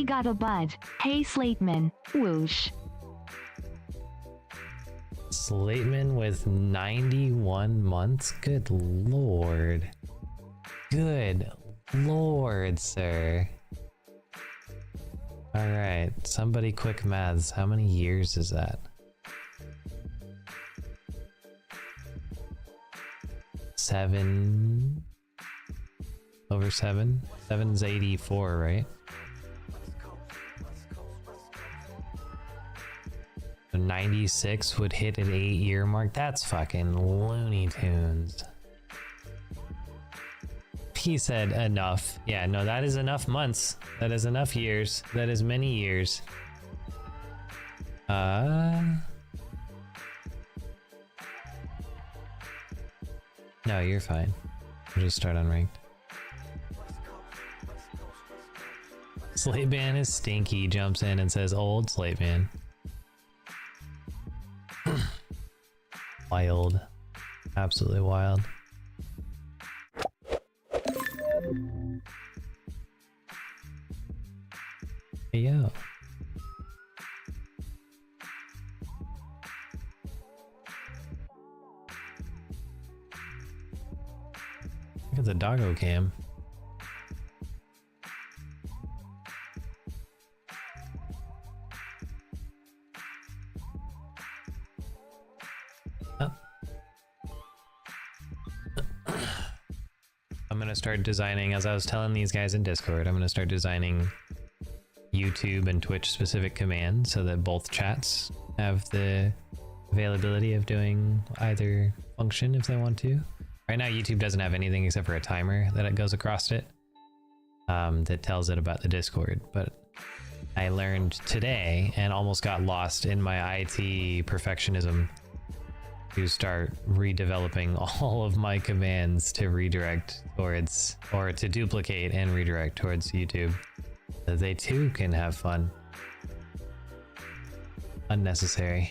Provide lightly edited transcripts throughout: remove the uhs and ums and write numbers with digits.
We got a bud. Hey Slateman. Whoosh. Slateman with 91 months? Good lord. Good lord, sir. Alright, somebody quick maths. How many years is that? 7 over 7? 7's 84, right? So 96 would hit an 8-year mark. That's fucking Looney Tunes. He said enough. Yeah, no, that is enough months. That is enough years. That is many years. No, you're fine. We'll just start unranked. Slateman is stinky, jumps in and says old Slateman. Wild. Absolutely wild. Hey, yo. Look at the doggo cam. Oh. I'm gonna start designing, as I was telling these guys in Discord, I'm gonna start designing YouTube and Twitch specific commands so that both chats have the availability of doing either function if they want to. Right now YouTube doesn't have anything except for a timer that it goes across it that tells it about the Discord, but I learned today and almost got lost in my IT perfectionism to start redeveloping all of my commands to redirect towards, or to duplicate and redirect towards YouTube, so they too can have fun. Unnecessary,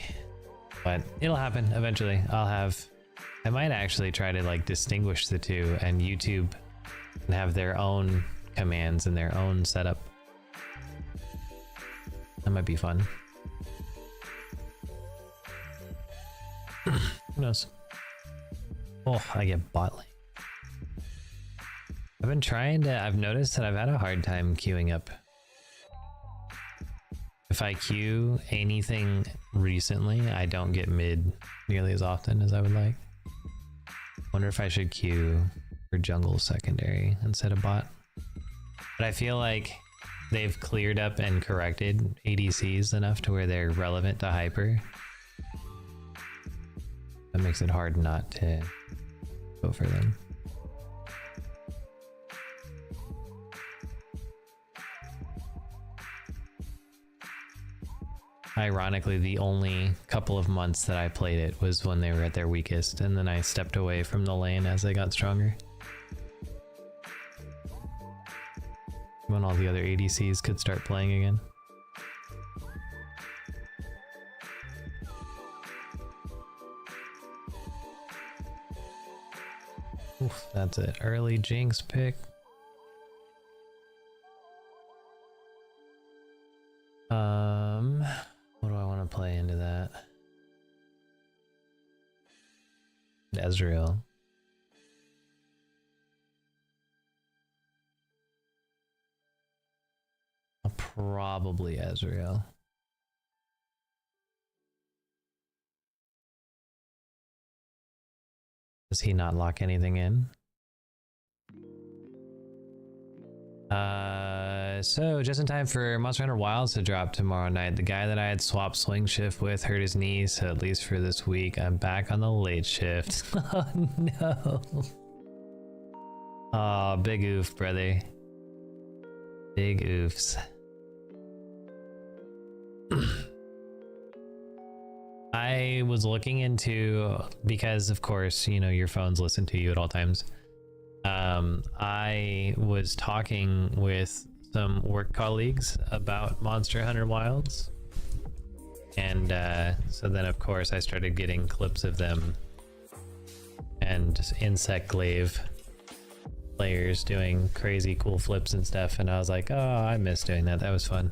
but it'll happen eventually. I might actually try to like distinguish the two, and YouTube can have their own commands and their own setup. That might be fun. Who knows? Oh, I get bot lane. I've been trying to, I've noticed that I've had a hard time queuing up. If I queue anything recently, I don't get mid nearly as often as I would like. Wonder if I should queue for jungle secondary instead of bot. But I feel like they've cleared up and corrected ADCs enough to where they're relevant to hyper. That makes it hard not to go for them. Ironically, the only couple of months that I played it was when they were at their weakest, and then I stepped away from the lane as they got stronger. When all the other ADCs could start playing again. Oof, that's an early Jinx pick. What do I want to play into that? Ezreal. Probably Ezreal. Does he not lock anything in? So just in time for Monster Hunter Wilds to drop tomorrow night. The guy that I had swapped swing shift with hurt his knee, so at least for this week, I'm back on the late shift. Oh no. Oh, big oof, brother. Big oofs. I was looking into, because of course, you know, your phones listen to you at all times. I was talking with some work colleagues about Monster Hunter Wilds. And so then of course I started getting clips of them and Insect Glaive players doing crazy cool flips and stuff, and I was like, oh, I miss doing that. That was fun.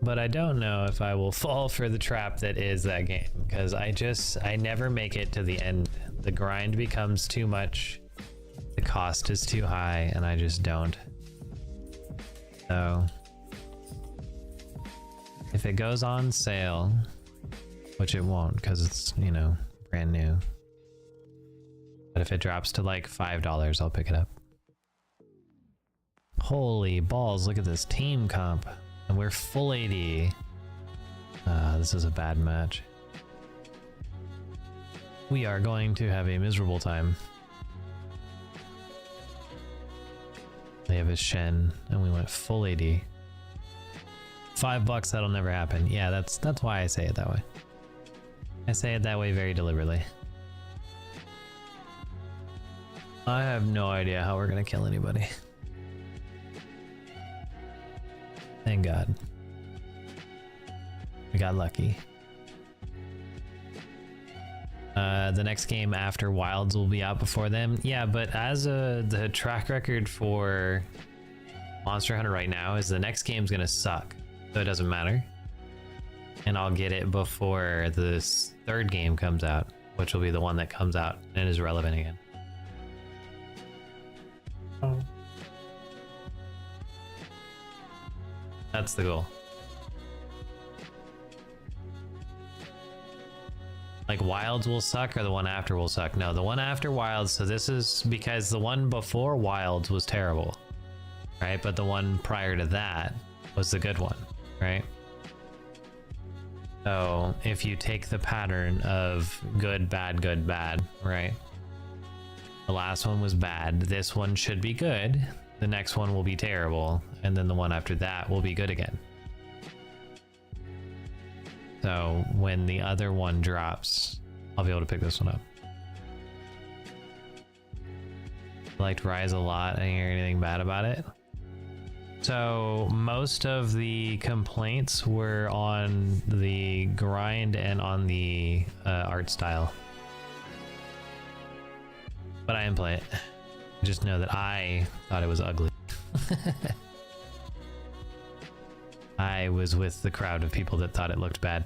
But I don't know if I will fall for the trap that is that game, because I never make it to the end. The grind becomes too much, the cost is too high, and I just don't. So if it goes on sale, which it won't because it's, you know, brand new, but if it drops to like $5, I'll pick it up. Holy balls, look at this team comp. And we're full AD. This is a bad match. We are going to have a miserable time. They have a Shen, and we went full AD. $5, that'll never happen. Yeah, that's why I say it that way. I say it that way very deliberately. I have no idea how we're gonna kill anybody. Thank God. We got lucky. The next game after Wilds will be out before them. Yeah, but as the track record for Monster Hunter right now is the next game's gonna suck, so it doesn't matter. And I'll get it before this third game comes out, which will be the one that comes out and is relevant again. Oh. That's the goal. Like Wilds will suck or the one after will suck? No, the one after Wilds. So this is because the one before Wilds was terrible, right? But the one prior to that was the good one, right? So if you take the pattern of good, bad, right? The last one was bad. This one should be good. The next one will be terrible. And then the one after that will be good again. So when the other one drops, I'll be able to pick this one up. I liked Rise a lot. I didn't hear anything bad about it. So most of the complaints were on the grind and on the art style. But I didn't play it. Just know that I thought it was ugly. I was with the crowd of people that thought it looked bad.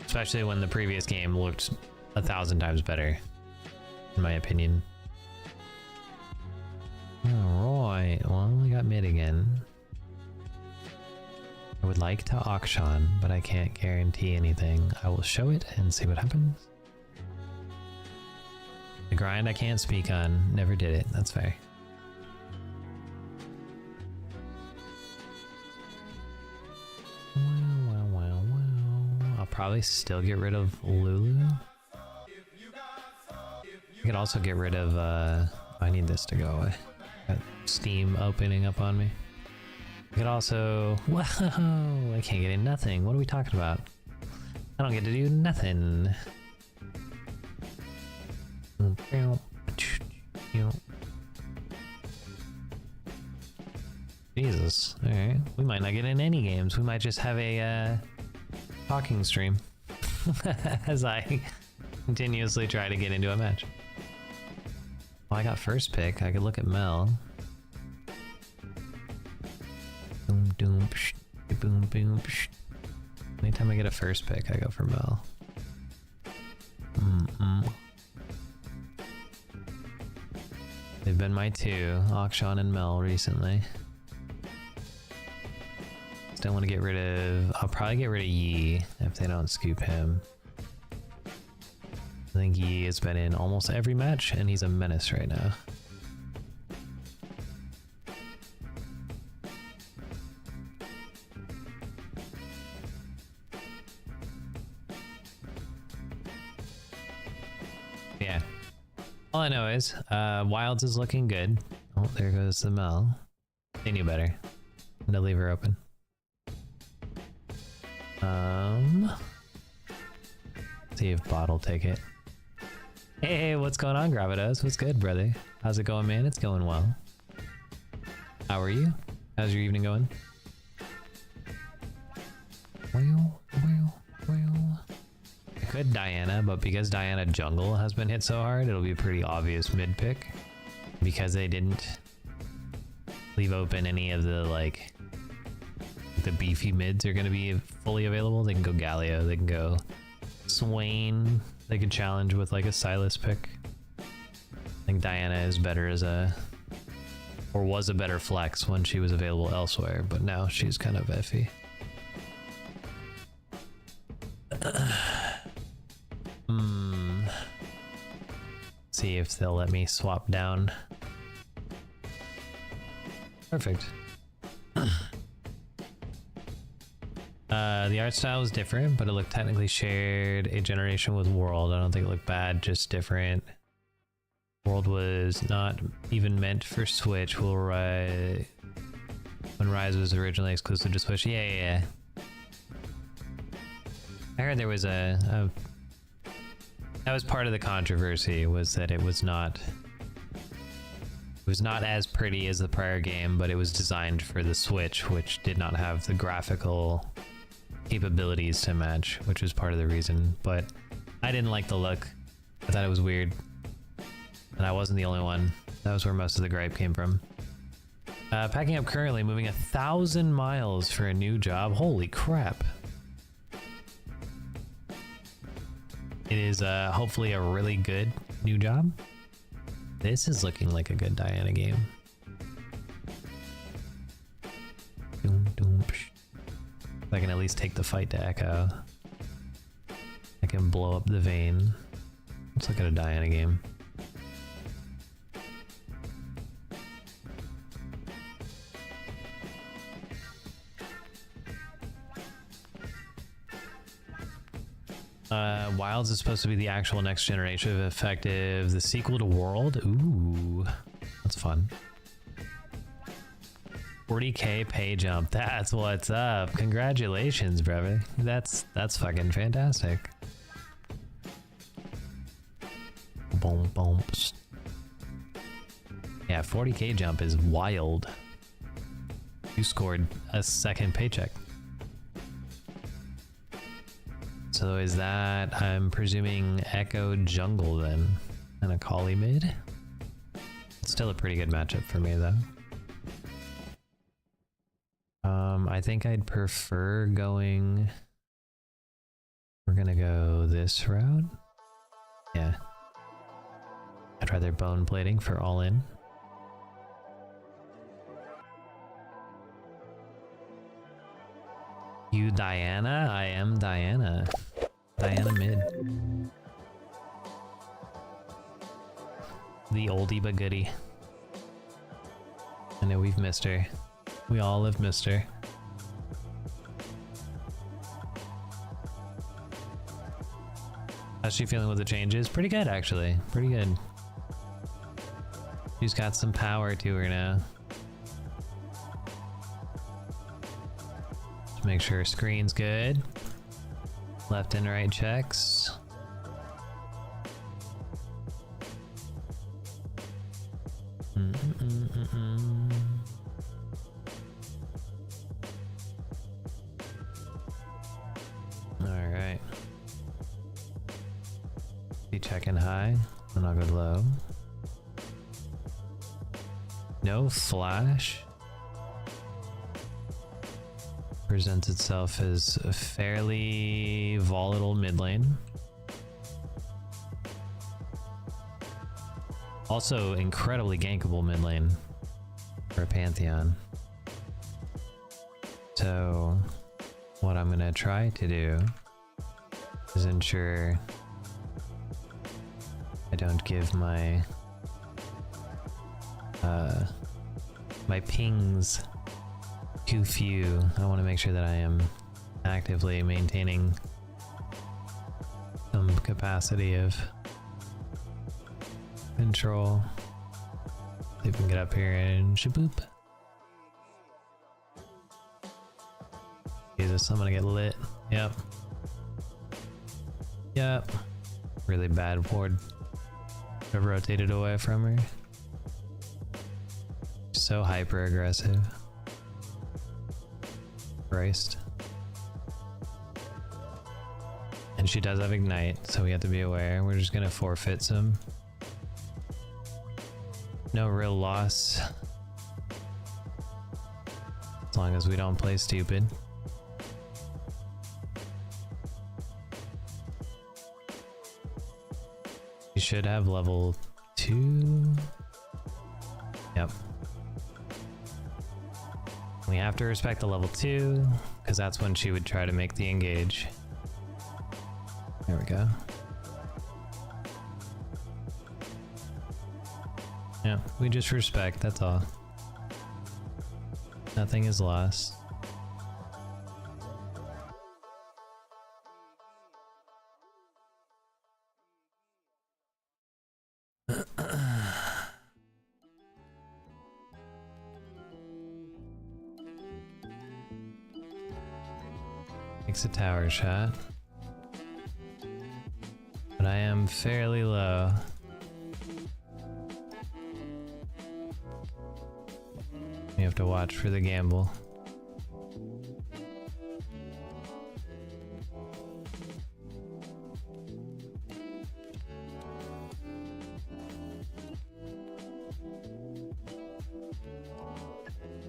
Especially when the previous game looked 1,000 times better, in my opinion. Alright, well, we got mid again. I would like to auction, but I can't guarantee anything. I will show it and see what happens. The grind I can't speak on. Never did it. That's fair. I'll probably still get rid of Lulu. I could also get rid of, I need this to go away. Got Steam opening up on me. I could also, whoa, I can't get in nothing. What are we talking about? I don't get to do nothing. Jesus, alright. We might not get in any games. We might just have a talking stream as I continuously try to get into a match. Well, I got first pick. I could look at Mel. Boom, boom, psh, boom, boom, psh. Anytime I get a first pick, I go for Mel. They've been my two, Akshan and Mel, recently. Still want to get rid of... I'll probably get rid of Yi if they don't scoop him. I think Yi has been in almost every match, and he's a menace right now. Yeah. All I know is, Wilds is looking good. Oh, there goes the Mel. They knew better. No, leave her open. See if Bot will take it. Hey, what's going on, Gravitos? What's good, brother? How's it going, man? It's going well. How are you? How's your evening going? Well. I could Diana, but because Diana jungle has been hit so hard, it'll be a pretty obvious mid pick. Because they didn't leave open any of the, like, the beefy mids are going to be fully available. They can go Galio, they can go Swain, they can challenge with, like, a Silas pick. I think Diana is better as a, or was a better flex when she was available elsewhere, but now she's kind of iffy. See if they'll let me swap down. Perfect. The art style was different, but it looked technically shared a generation with World. I don't think it looked bad, just different. World was not even meant for Switch. When Rise was originally exclusive to Switch. Yeah. I heard there was that was part of the controversy, was that it was not as pretty as the prior game, but it was designed for the Switch, which did not have the graphical capabilities to match, which was part of the reason. But I didn't like the look. I thought it was weird. And I wasn't the only one. That was where most of the gripe came from. Packing up currently, moving 1,000 miles for a new job. Holy crap. It is hopefully a really good new job. This is looking like a good Diana game. I can at least take the fight to Echo. I can blow up the vein. Let's look at a Diana game. Wilds is supposed to be the actual next generation of effective. The sequel to World. Ooh, that's fun. 40k pay jump. That's what's up. Congratulations, brother. That's fucking fantastic. Boom, bumps. Yeah, 40k jump is wild. You scored a second paycheck. So is that, I'm presuming, Echo Jungle then, and a Kali mid? It's still a pretty good matchup for me though. I think I'd prefer going, we're gonna go this route. Yeah. I'd rather bone plating for all in. You Diana? I am Diana. Diana mid. The oldie but goodie. I know we've missed her. We all have missed her. How's she feeling with the changes? Pretty good, actually. Pretty good. She's got some power to her now. Just make sure her screen's good. Left and right checks. Alright. Be checking high, and I'll go low. No flash. Presents itself as a fairly volatile mid lane. Also incredibly gankable mid lane for a Pantheon. So what I'm gonna try to do is ensure I don't give my my pings too few. I want to make sure that I am actively maintaining some capacity of control. See if we can get up here and shaboop. Jesus, I'm gonna get lit. Yep. Yep. Really bad ward. I've rotated away from her. So hyper aggressive. Christ. And And she does have Ignite, so we have to be aware. We're just gonna forfeit some. No real loss. As long as we don't play stupid. You should have level 2. Yep. We have to respect the level 2, because that's when she would try to make the engage. There we go. Yeah, we just respect, that's all. Nothing is lost. Makes a tower shot. But I am fairly low. You have to watch for the gamble.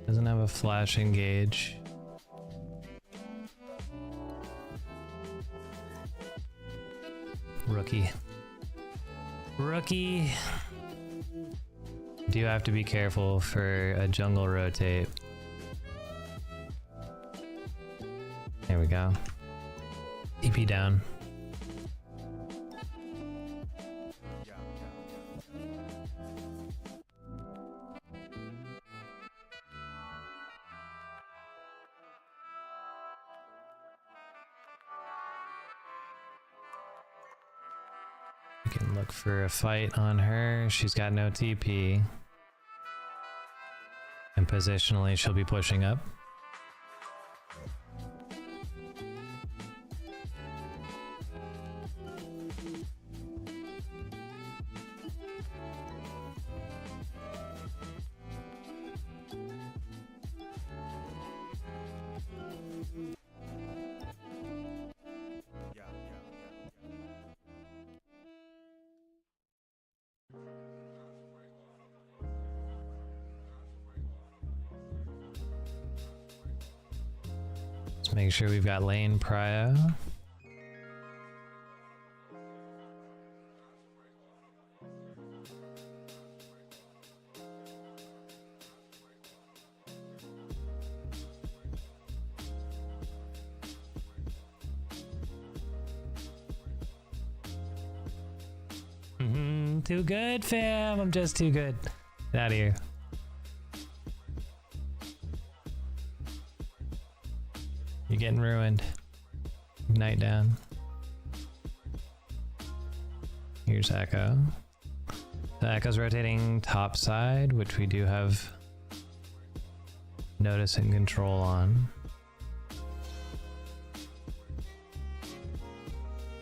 Doesn't have a flash engage. Rookie. Rookie! Do have to be careful for a jungle rotate. There we go. TP down. We can look for a fight on her. She's got no TP. And positionally, she'll be pushing up. Let's make sure we've got lane prio. Too good, fam. I'm just too good. Get out of here. You're getting ruined. Ignite down. Here's Echo. The Echo's rotating top side, which we do have notice and control on.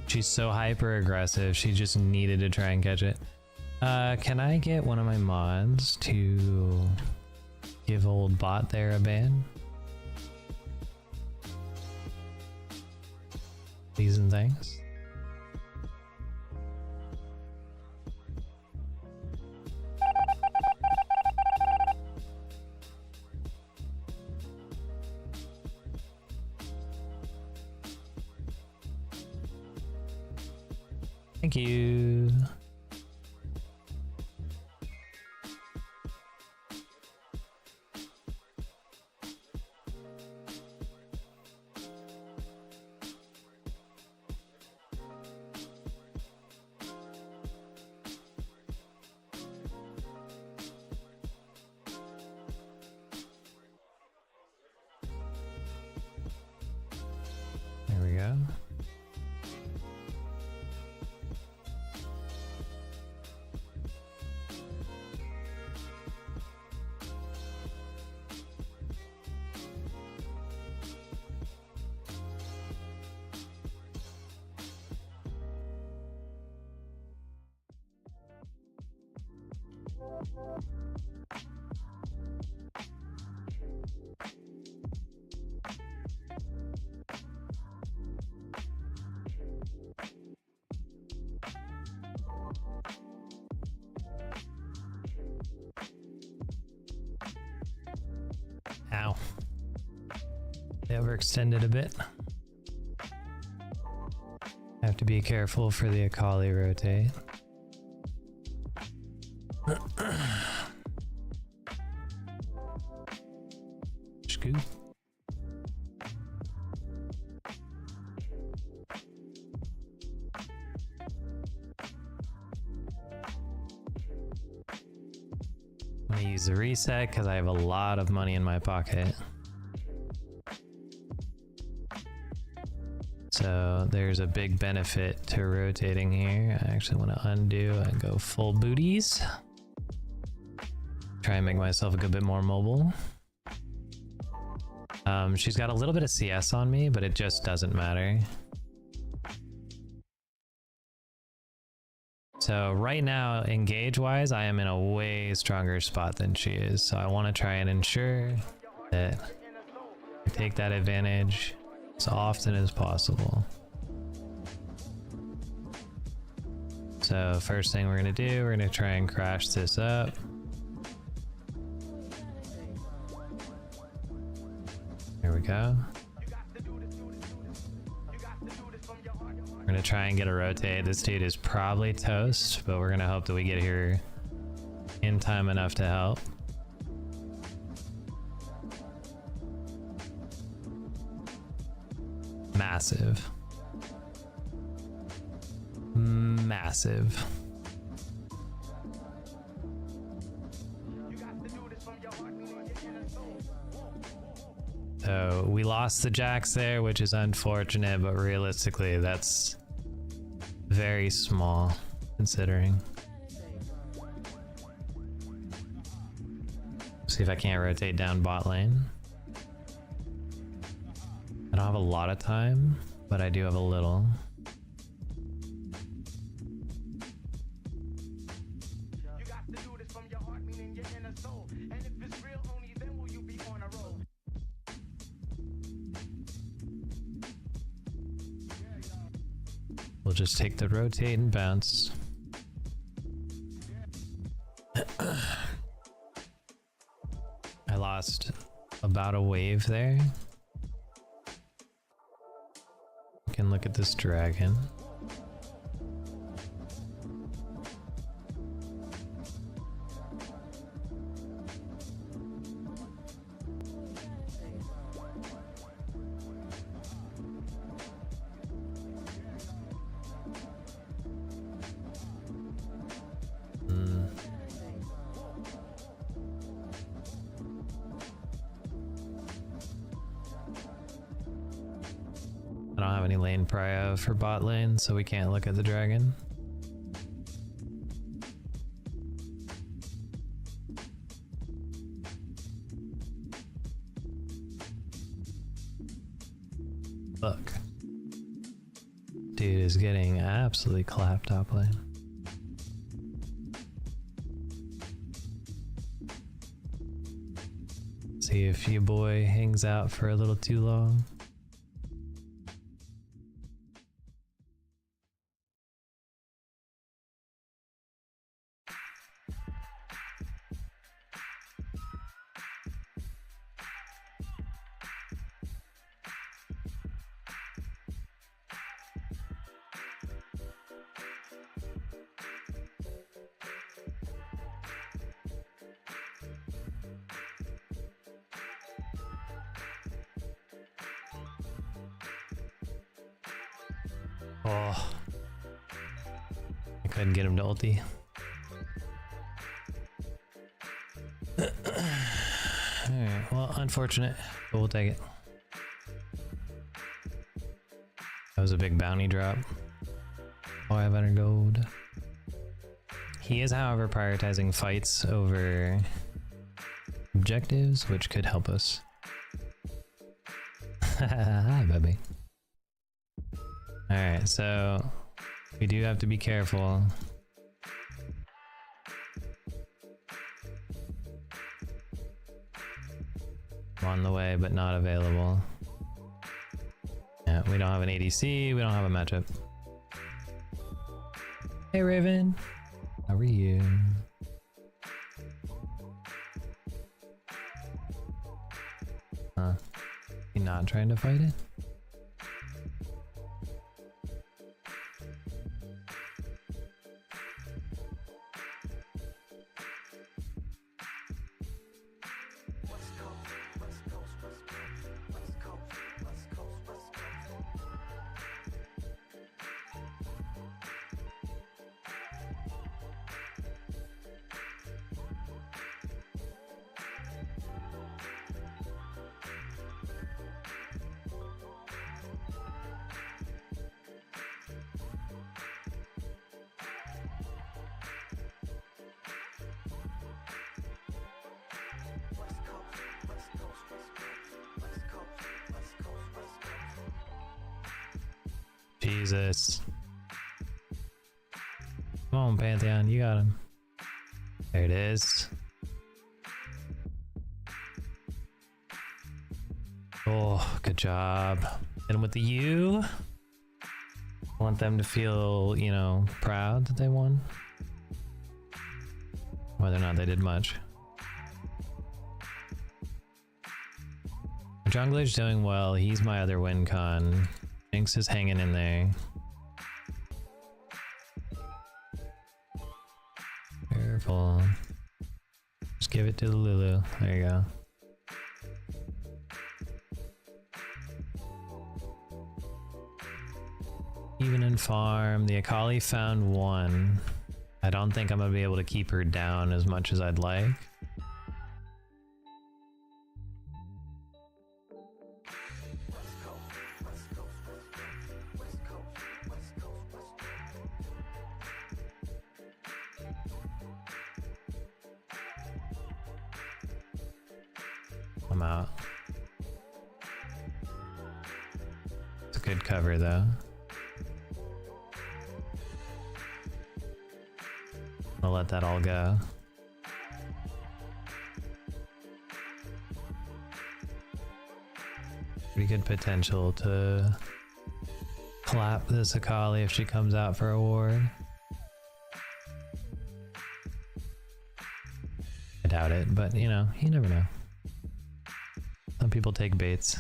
She's so hyper aggressive, she just needed to try and catch it. Can I get one of my mods to give old bot there a ban? Please and thanks. Thank you. There we go. They overextended a bit. Have to be careful for the Akali rotate. Scoop. I'm gonna use the reset because I have a lot of money in my pocket. So there's a big benefit to rotating here. I actually want to undo and go full booties. Try and make myself a good bit more mobile. She's got a little bit of CS on me, but it just doesn't matter. So right now, engage-wise, I am in a way stronger spot than she is. So I want to try and ensure that I take that advantage as often as possible. So first thing we're gonna do, we're gonna try and crash this up. There we go. We're gonna try and get a rotate. This dude is probably toast, but we're gonna hope that we get here in time enough to help. Massive. Massive. So we lost the jacks there, which is unfortunate, but realistically that's very small considering. See if I can't rotate down bot lane. I don't have a lot of time, but I do have a little. We'll just take the rotate and bounce. I lost about a wave there. We can look at this dragon. I don't have any lane prio for bot lane, so we can't look at the dragon. Look. Dude is getting absolutely clapped top lane. See if your boy hangs out for a little too long. Oh, I couldn't get him to ulti. Alright, well, unfortunate, but we'll take it. That was a big bounty drop. 500 gold. He is, however, prioritizing fights over objectives, which could help us. Hi, baby. Alright, so we do have to be careful. I'm on the way, but not available. Yeah, we don't have an ADC, we don't have a matchup. Hey Raven, how are you? Huh. not trying to fight it? Jesus. Come on, Pantheon, you got him. There it is. Oh, good job. Hit him with the U. I want them to feel, you know, proud that they won. Whether or not they did much. Jungler's doing well. He's my other win con. Jinx is hanging in there. Careful. Just give it to the Lulu. There you go. Even in farm, the Akali found one. I don't think I'm gonna be able to keep her down as much as I'd like. I'm out. It's a good cover though. I'll let that all go. Pretty good potential to clap this Akali if she comes out for a ward. I doubt it, but you know, you never know. Some people take baits.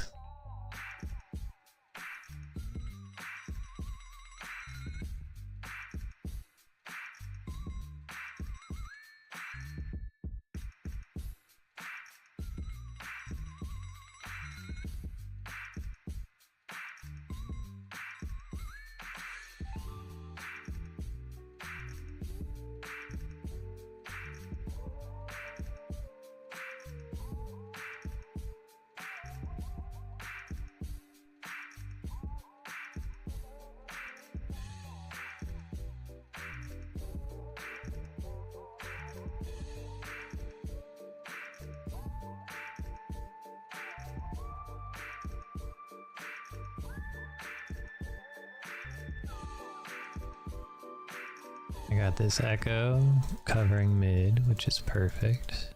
I got this Echo covering mid, which is perfect.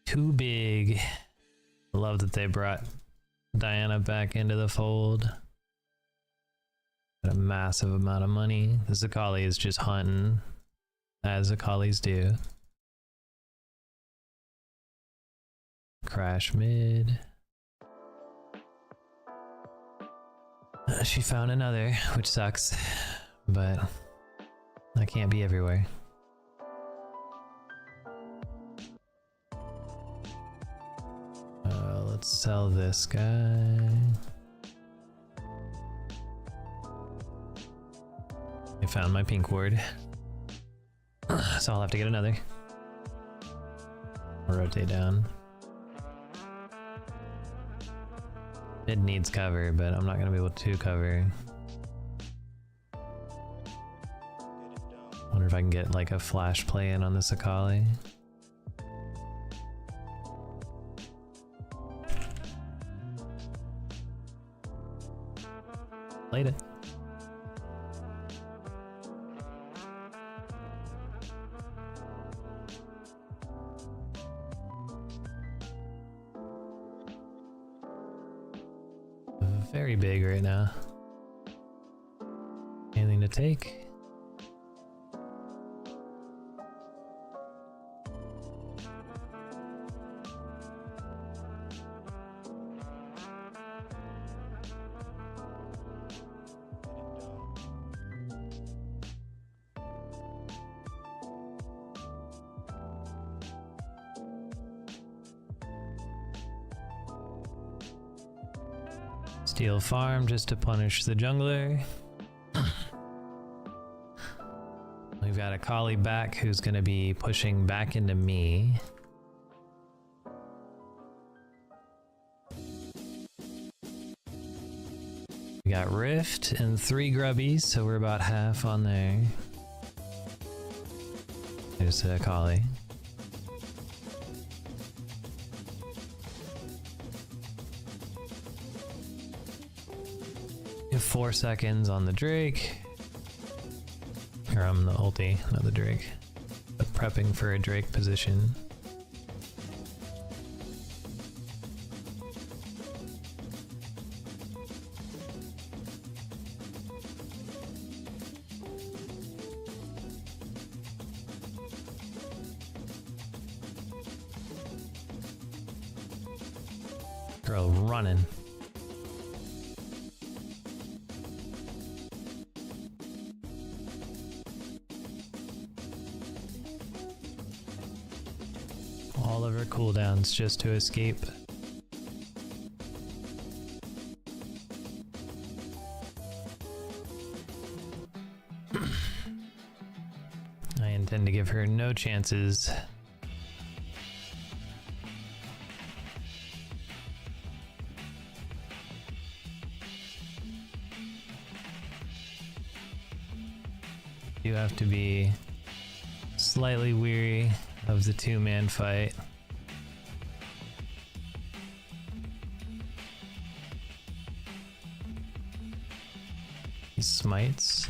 Too big. Love that they brought Diana back into the fold. Got a massive amount of money. This Akali is just hunting, as Akalis do. Crash mid. She found another, which sucks, but I can't be everywhere. Let's sell this guy. I found my pink ward, so I'll have to get another. I'll rotate down. It needs cover, but I'm not gonna be able to cover. Wonder if I can get like a flash play in on this Akali. Played it. Very big right now. take. Steal farm just to punish the jungler. We've got a collie back who's going to be pushing back into me. We got Rift and 3 grubbies, so we're about half on there. There's a collie. We have 4 seconds on the Drake. Or I'm the ulti, not the Drake. But prepping for a Drake position. Girl running. All of her cooldowns just to escape. I intend to give her no chances. You have to be slightly weary of the 2-man fight. He smites.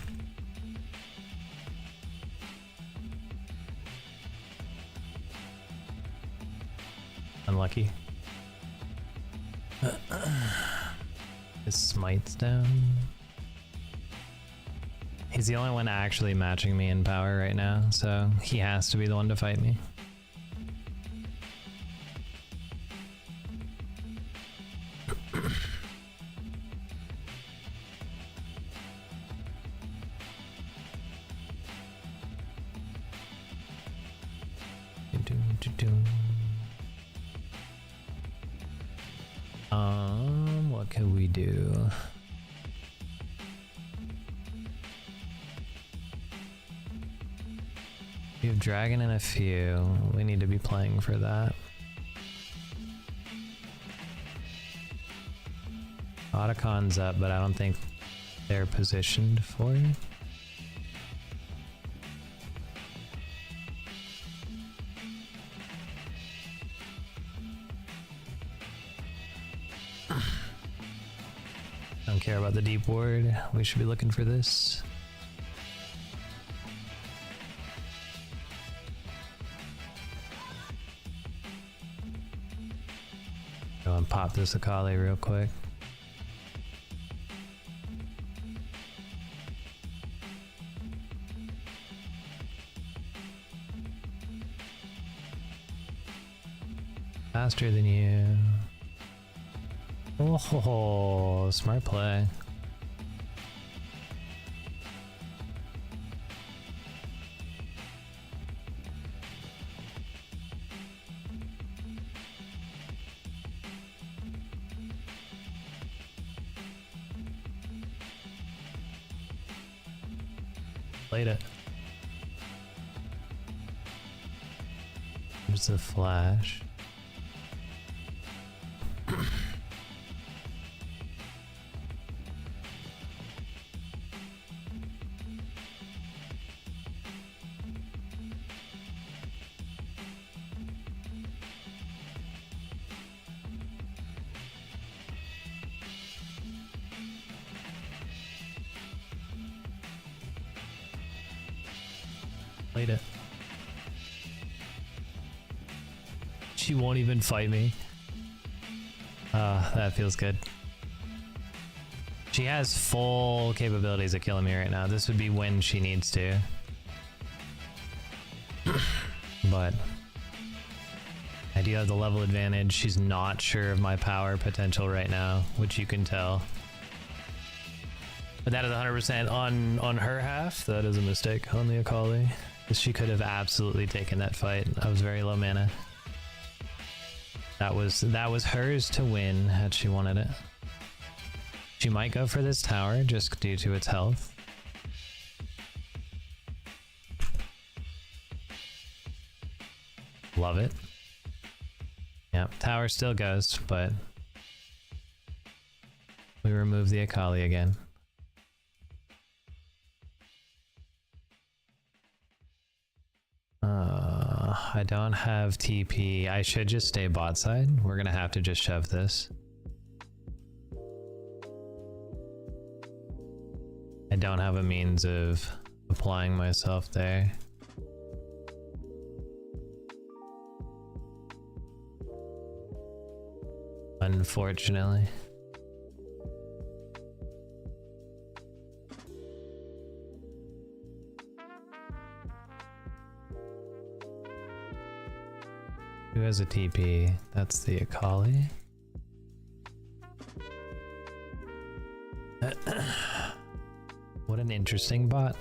Unlucky. His smites down. He's the only one actually matching me in power right now, so he has to be the one to fight me. What can we do? We have dragon and a few. We need to be playing for that. Otacon's up, but I don't think they're positioned for it. Don't care about the deep ward. We should be looking for this. Go and pop this Akali real quick. Faster than you. Oh, smart play. Played it. There's a flash. Played it. She won't even fight me. Ah, that feels good. She has full capabilities of killing me right now. This would be when she needs to. But I do have the level advantage. She's not sure of my power potential right now, which you can tell. But that is 100% on her half. That is a mistake on the Akali. She could have absolutely taken that fight. I was very low mana. That was hers to win had she wanted it. She might go for this tower just due to its health. Love it. Yep, tower still goes, but we remove the Akali again. I don't have TP. I should just stay bot side. We're gonna have to just shove this. I don't have a means of applying myself there. Unfortunately. Who has a TP? That's the Akali. What an interesting bot.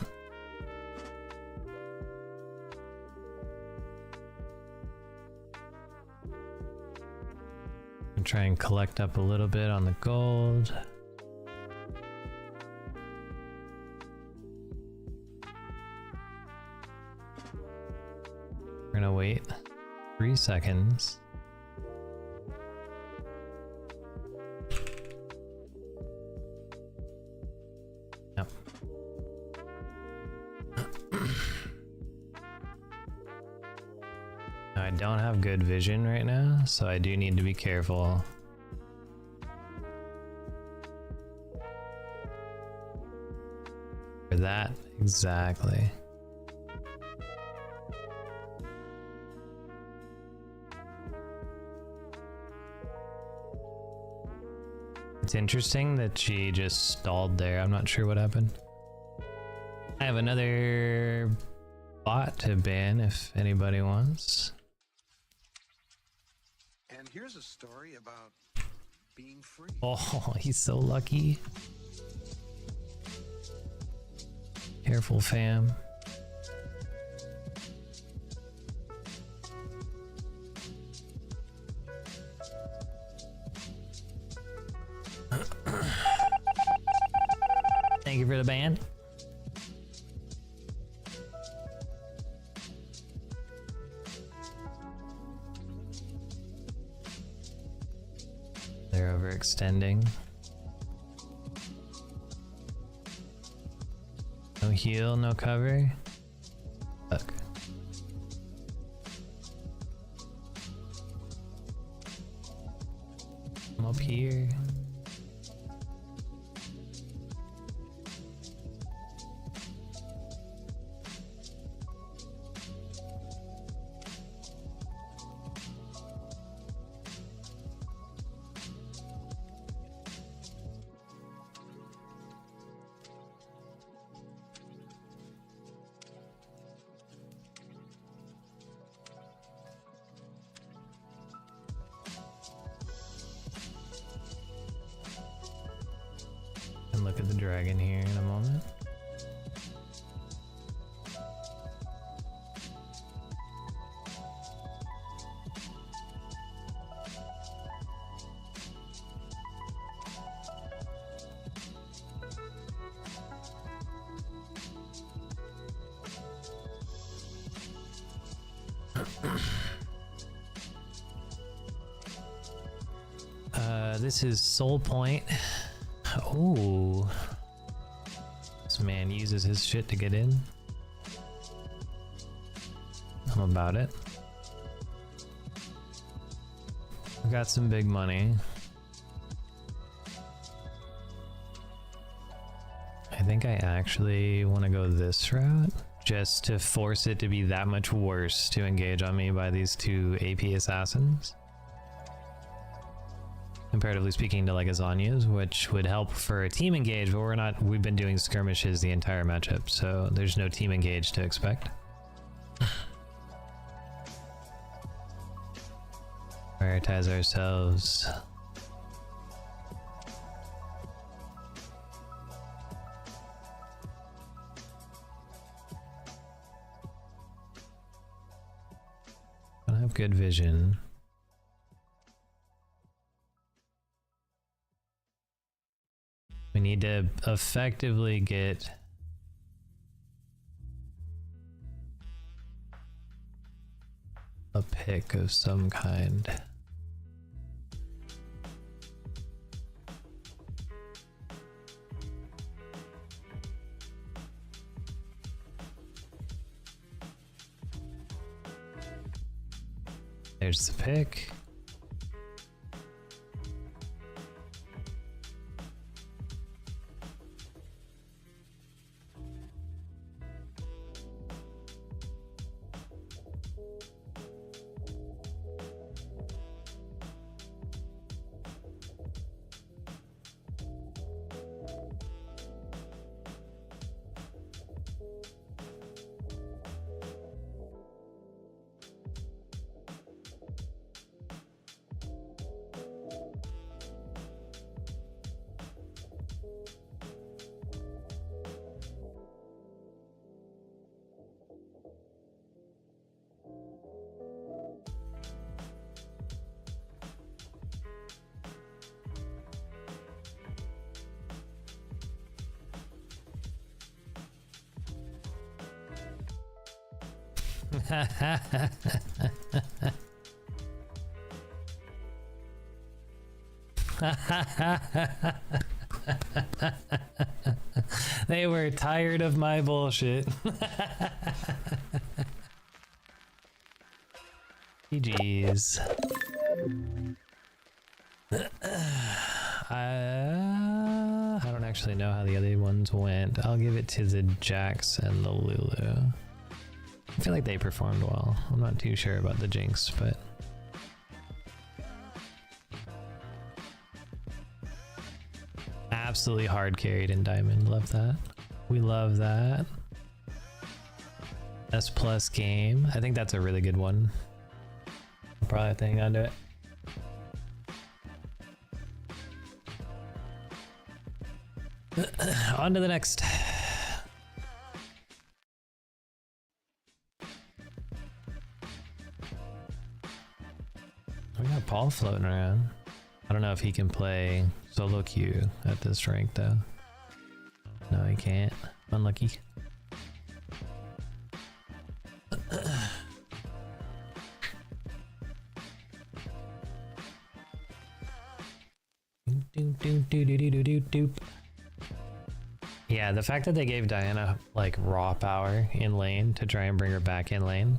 I'm trying to collect up a little bit on the gold. We're gonna wait 3 seconds. Yep. I don't have good vision right now, so I do need to be careful. For that, exactly. It's interesting that she just stalled there. I'm not sure what happened. I have another bot to ban if anybody wants. And here's a story about being free. Oh, he's so lucky. Careful, fam. Thank you for the ban. They're overextending. No heal, no cover. Fuck. I'm up here. And look at the dragon here in a moment. This is Soul Point. Oh, this man uses his shit to get in. I'm about it. We got some big money. I think I actually want to go this route just to force it to be that much worse to engage on me by these two AP assassins. comparatively speaking, to like Azania's, which would help for a team engage, but we've been doing skirmishes the entire matchup, so there's no team engage to expect. Prioritize ourselves. I have good vision. We need to effectively get a pick of some kind. There's the pick. They were tired of my bullshit. GG's. I don't actually know how the other ones went. I'll give it to the Jax and the Lulu. I feel like they performed well. I'm not too sure about the Jinx, but... Absolutely hard carried in Diamond. Love that. We love that. S+ game. I think that's a really good one. I'll probably have to hang on to it. On to the next. We got Paul floating around. I don't know if he can play solo queue at this rank though. No, he can't. Unlucky. Yeah, the fact that they gave Diana like raw power in lane to try and bring her back in lane,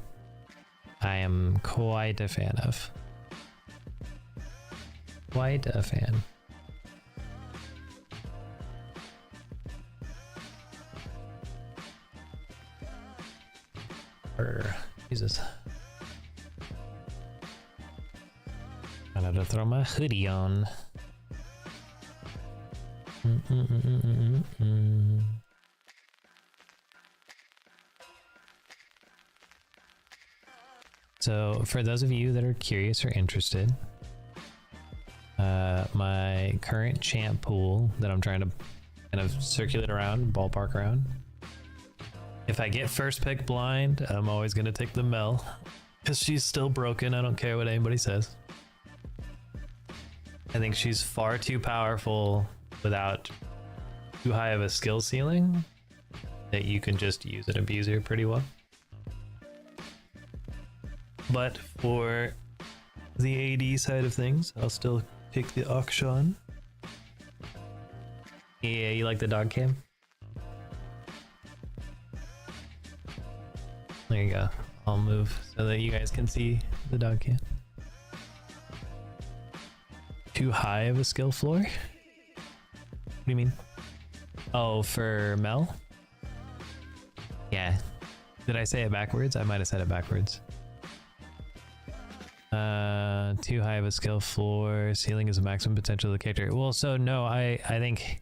I am quite a fan of. Quite a fan. Jesus. I had to throw my hoodie on. So, for those of you that are curious or interested, my current champ pool that I'm trying to kind of circulate around, ballpark around. If I get first pick blind, I'm always going to take the Mel because she's still broken. I don't care what anybody says. I think she's far too powerful without too high of a skill ceiling that you can just use and abuse her pretty well. But for the AD side of things, I'll still pick the Akshan. Yeah, you like the dog cam? There you go. I'll move so that you guys can see the dog cam. Too high of a skill floor? What do you mean? Oh, for Mel? Yeah. Did I say it backwards? I might have said it backwards. too high of a skill floor. Ceiling is the maximum potential of the character. Well, so no, I think,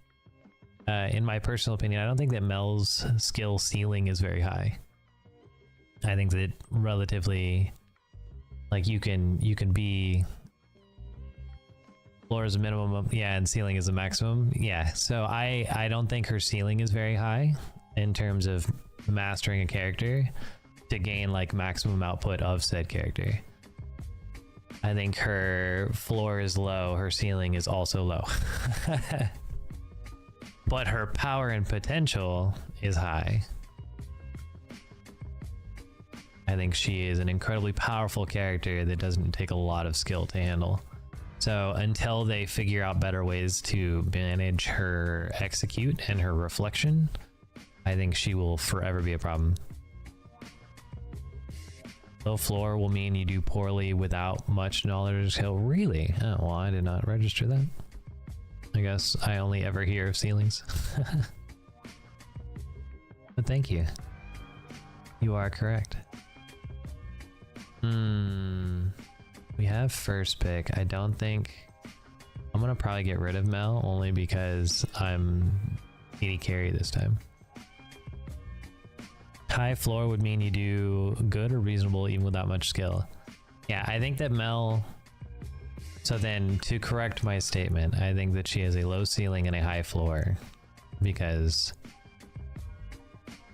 in my personal opinion, I don't think that Mel's skill ceiling is very high. I think that relatively, like you can be floor is a minimum, yeah, and ceiling is a maximum. Yeah, so I don't think her ceiling is very high in terms of mastering a character to gain like maximum output of said character. I think her floor is low, her ceiling is also low. But her power and potential is high. I think she is an incredibly powerful character that doesn't take a lot of skill to handle. So until they figure out better ways to manage her execute and her reflection, I think she will forever be a problem. Low floor will mean you do poorly without much knowledge or skill. Really? Oh, well, I did not register that. I guess I only ever hear of ceilings. But thank you. You are correct. We have first pick. I don't think... I'm gonna probably get rid of Mel only because I'm AD carry this time. High floor would mean you do good or reasonable even without much skill. Yeah, I think that Mel... So then, to correct my statement, I think that she has a low ceiling and a high floor because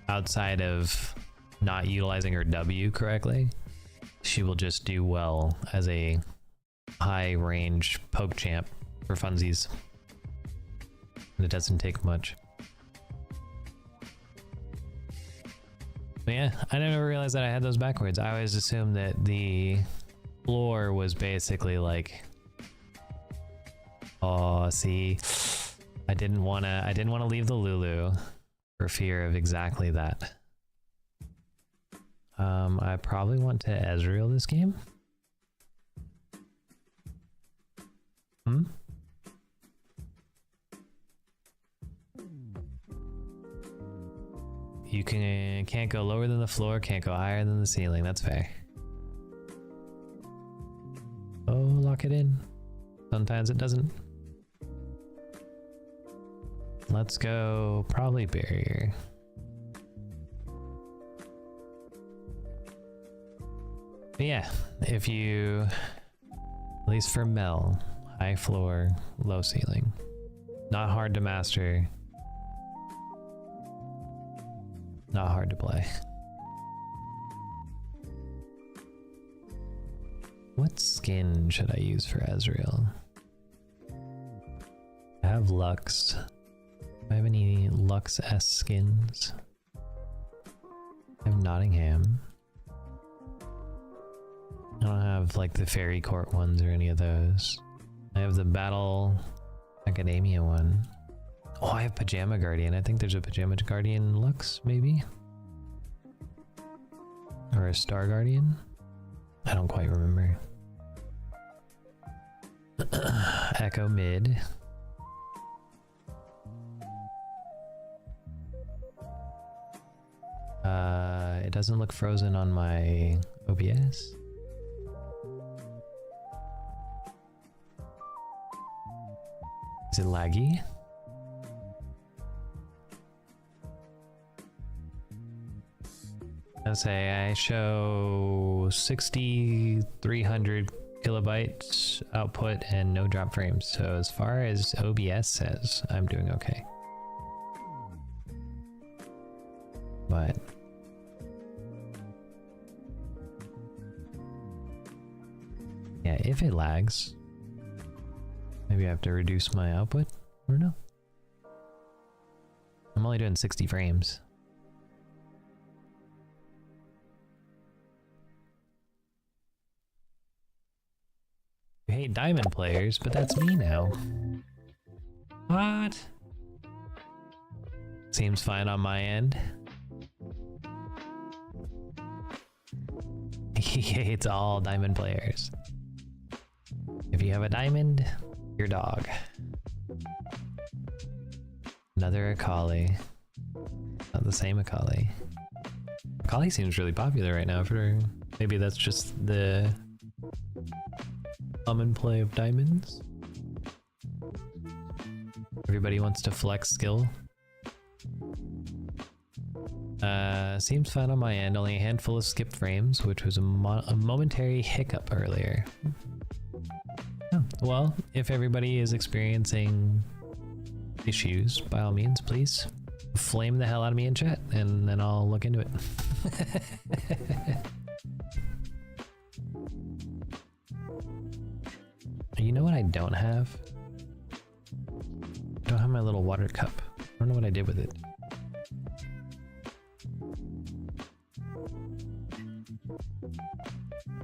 outside of not utilizing her W correctly, she will just do well as a high range poke champ for funsies. And it doesn't take much. But yeah, I never realized that I had those backwards. I always assumed that the floor was basically like, oh, see, I didn't want to leave the Lulu for fear of exactly that. I probably want to Ezreal this game. You can't go lower than the floor, can't go higher than the ceiling. That's fair. Oh, lock it in. Sometimes it doesn't. Let's go probably barrier. But yeah, if you, at least for Mel, high floor, low ceiling. Not hard to master. Not hard to play. What skin should I use for Ezreal? I have Lux. Do I have any Lux-S skins? I have Nottingham. I don't have like the Fairy Court ones or any of those. I have the Battle Academia one. Oh, I have Pajama Guardian. I think there's a Pajama Guardian Lux, maybe? Or a Star Guardian? I don't quite remember. Echo mid. It doesn't look frozen on my OBS. Is it laggy? I'll say I show 6,300 kilobytes output and no drop frames. So as far as OBS says, I'm doing okay. But yeah, if it lags, maybe I have to reduce my output. I don't know. I'm only doing 60 frames. You hate diamond players, but that's me now. What? Seems fine on my end. He hates all diamond players. If you have a diamond, you're dog. Another Akali. Not the same Akali. Akali seems really popular right now for... Maybe that's just the Common play of diamonds. Everybody wants to flex skill. Seems fine on my end. Only a handful of skipped frames, which was a momentary hiccup earlier. Oh, well, if everybody is experiencing issues, by all means, please flame the hell out of me in chat, and then I'll look into it. You know what I don't have? I don't have my little water cup. I don't know what I did with it.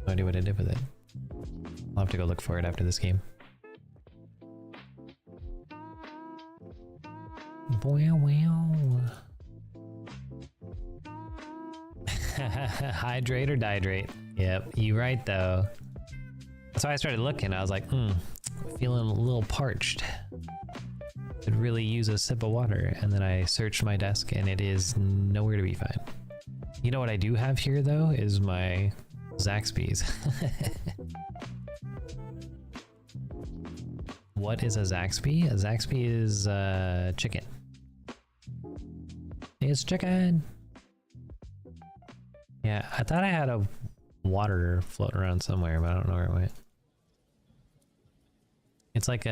No idea what I did with it. I'll have to go look for it after this game. Wow. Hydrate or dihydrate? Yep, you right though. That's why I started looking. I was like, feeling a little parched. Could really use a sip of water. And then I searched my desk and it is nowhere to be found. You know what I do have here though is my Zaxby's. What is a Zaxby? A Zaxby is chicken. It's chicken. Yeah, I thought I had a water floating around somewhere, but I don't know where it went. It's like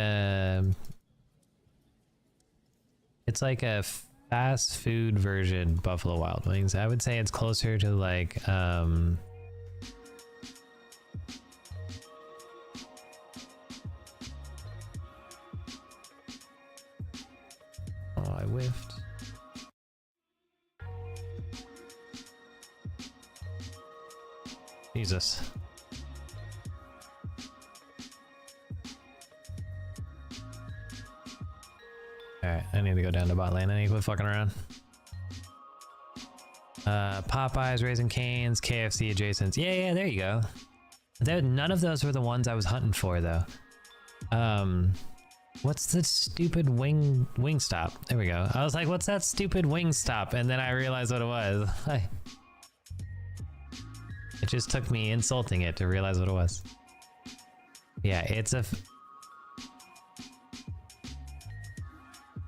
a fast food version Buffalo Wild Wings. I would say it's closer to like oh, I whiffed. Jesus. Alright, I need to go down to bot lane. I need to quit fucking around. Popeyes, Raising Cane's, KFC adjacents. Yeah, there you go. None of those were the ones I was hunting for, though. What's the stupid Wingstop? There we go. I was like, what's that stupid Wingstop? And then I realized what it was. It just took me insulting it to realize what it was. Yeah, it's a...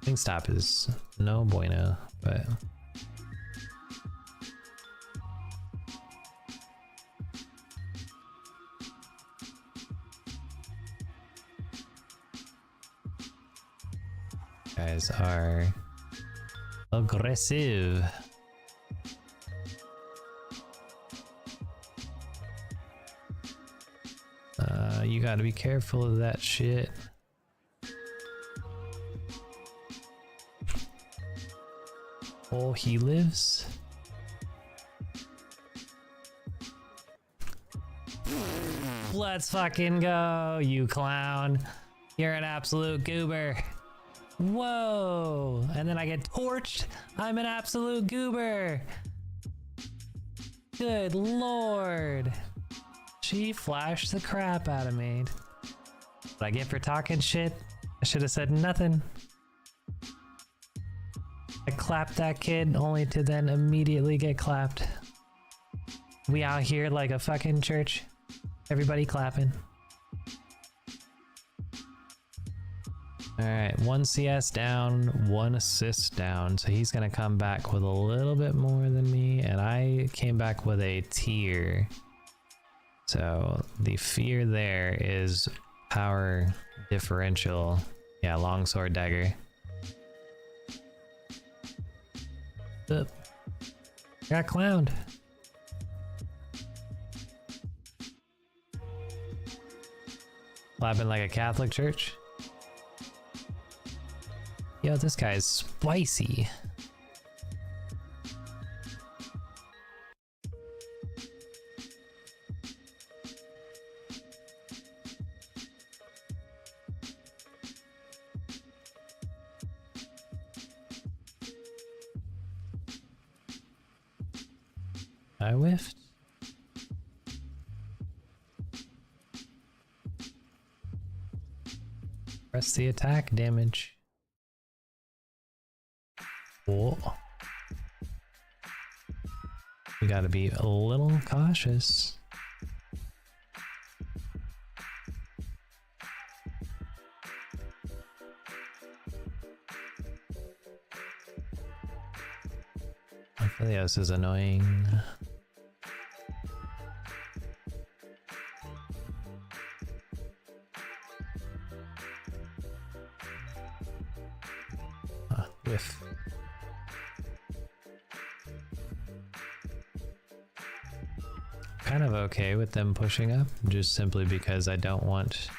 Wingstop is no bueno, but... Guys are aggressive. You gotta be careful of that shit. Oh, he lives? Let's fucking go, you clown. You're an absolute goober. Whoa! And then I get torched. I'm an absolute goober. Good lord. She flashed the crap out of me. What I get for talking shit? I should have said nothing. I clapped that kid only to then immediately get clapped. We out here like a fucking church. Everybody clapping. Alright, 1 CS down, 1 assist down. So he's gonna come back with a little bit more than me, and I came back with a tier. So the fear there is power differential. Yeah, longsword dagger. Up. Got clowned. Clapping like a Catholic church. Yo, this guy's spicy. I whiffed. Press the attack damage. Whoa. We gotta be a little cautious. Helios is annoying. Whiff. Kind of okay with them pushing up, just simply because I don't want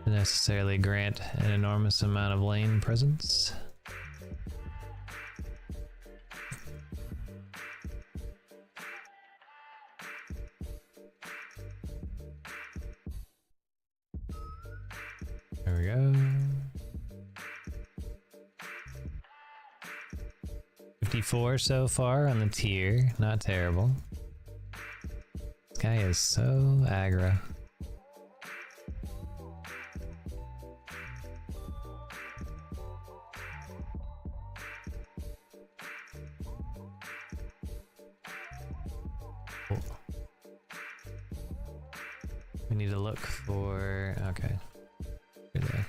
to necessarily grant an enormous amount of lane presence. There we go. 54 so far on the tier, not terrible. This guy is so aggro. Cool. We need to look for, okay. You're there.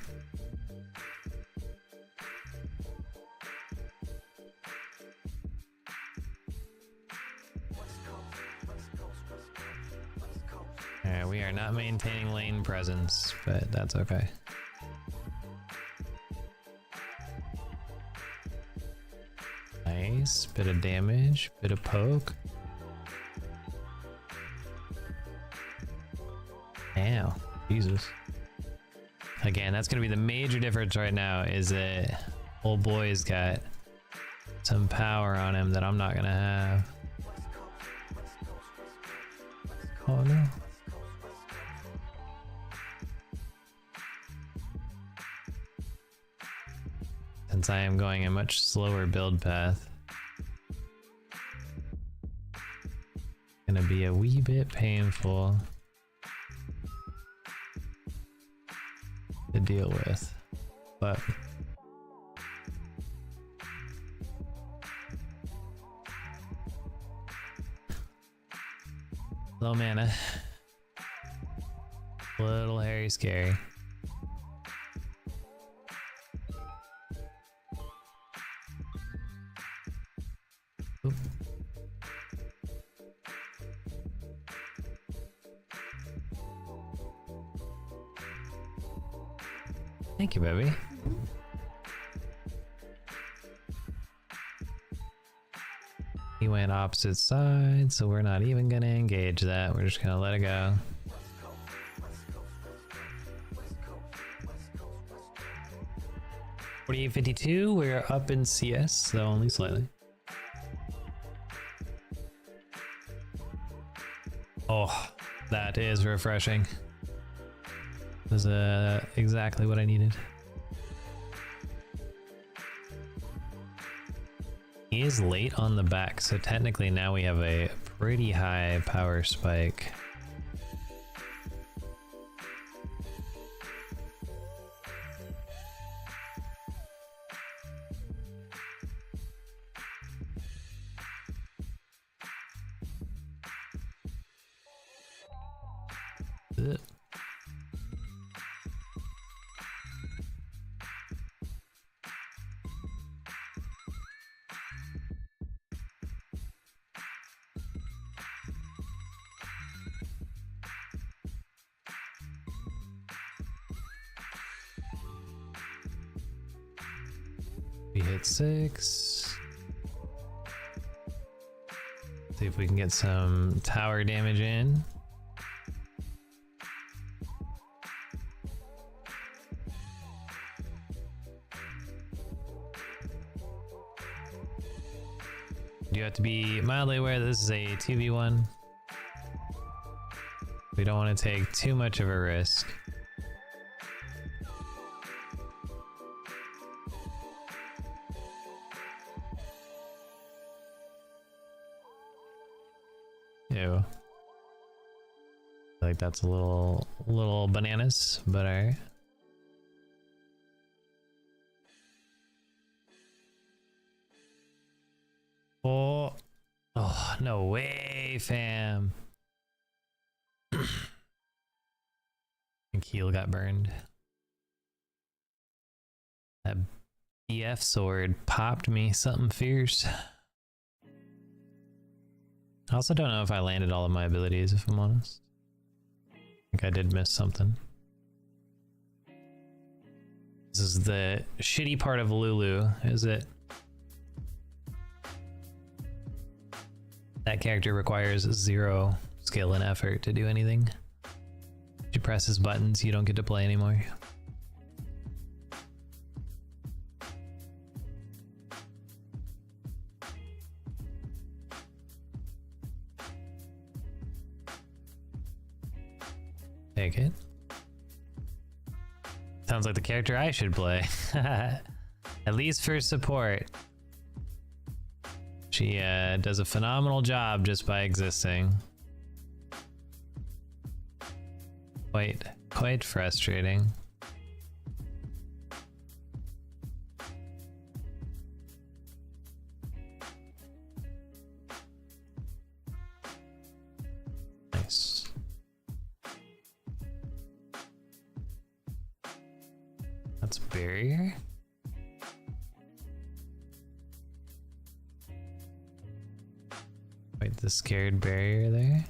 Alright, we are not maintaining lane presence, but that's okay. Nice, bit of damage, bit of poke. Damn, Jesus. Again, that's gonna be the major difference right now, is that old boy's got some power on him that I'm not gonna have. Oh no. Since I am going a much slower build path, gonna be a wee bit painful to deal with, but low mana, little hairy scary. Oop. Thank you, baby. He went opposite side, so we're not even gonna engage that. We're just gonna let it go. $48.52, we're up in CS, though only slightly. Oh, that is refreshing. This is exactly what I needed. He is late on the back, so technically now we have a pretty high power spike. Ugh. We hit 6. See if we can get some tower damage in. You have to be mildly aware that this is a 2v1. We don't want to take too much of a risk. Ew. I feel like that's a little bananas, but alright. Oh, no way, fam. I think heel got burned. That BF sword popped me something fierce. I also don't know if I landed all of my abilities, if I'm honest. I think I did miss something. This is the shitty part of Lulu, is it? That character requires 0 skill and effort to do anything. If you press his buttons, you don't get to play anymore. Take it. Sounds like the character I should play. At least for support. She does a phenomenal job just by existing. Quite frustrating. Nice. That's barrier? Wait, the scared barrier there?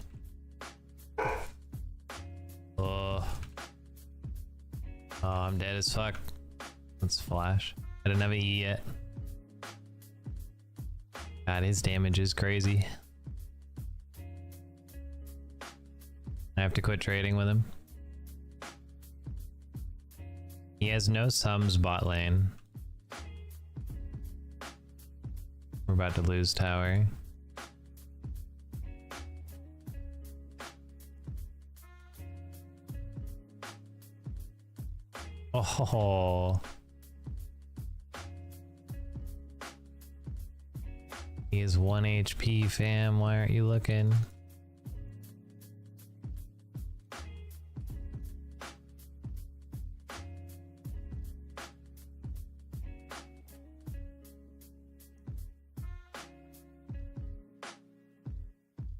Oh. Oh, I'm dead as fuck. Let's flash. I didn't have an E yet. God, his damage is crazy. I have to quit trading with him. He has no sums bot lane. We're about to lose tower. Oh. He is 1 HP, fam. Why aren't you looking?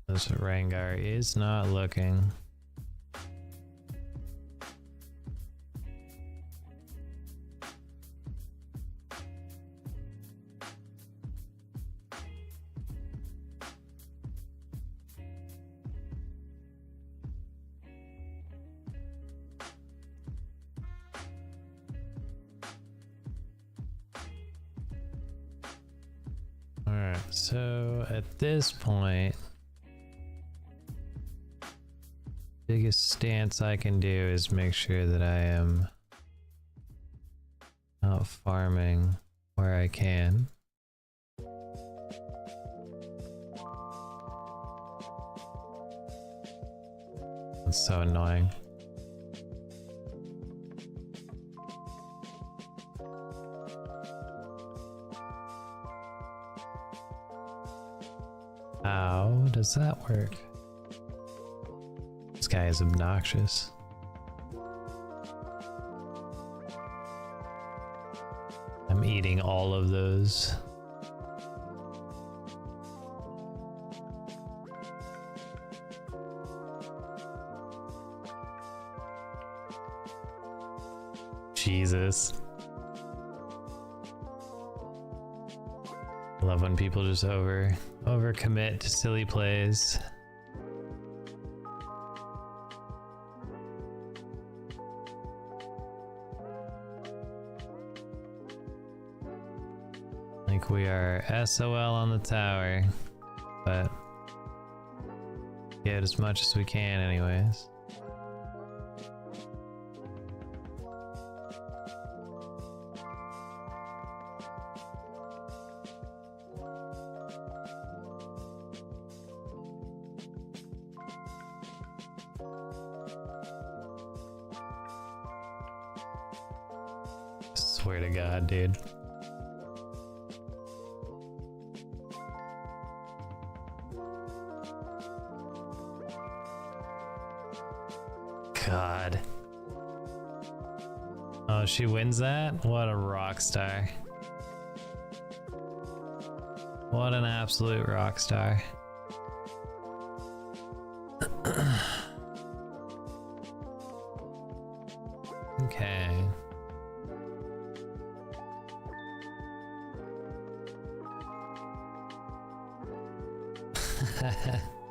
This Rengar is not looking. Alright, so at this point, biggest stance I can do is make sure that I am out farming where I can. That's so annoying. How does that work? This guy is obnoxious. I'm eating all of those. Jesus. I love when people just overcommit to silly plays. Like we are SOL on the tower, but get as much as we can anyways. Swear to God, dude. God. Oh, she wins that? What a rock star. What an absolute rock star. Okay.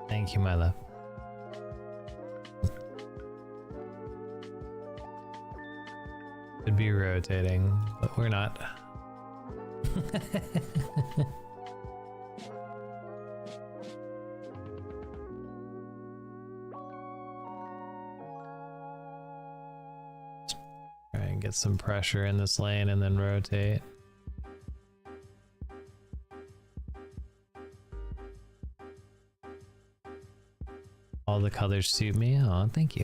Thank you, my love. Could be rotating, but we're not. Try and get some pressure in this lane and then rotate. All the colors suit me. Oh, thank you.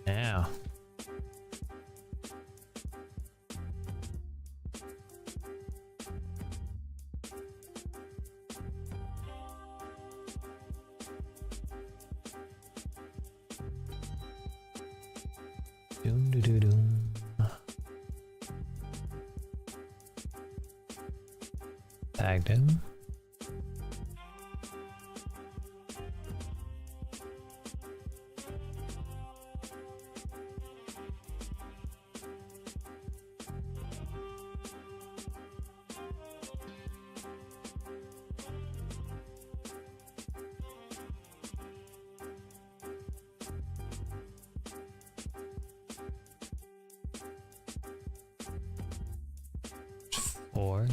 Now. Doom doo doo doom. Tagged him. Four.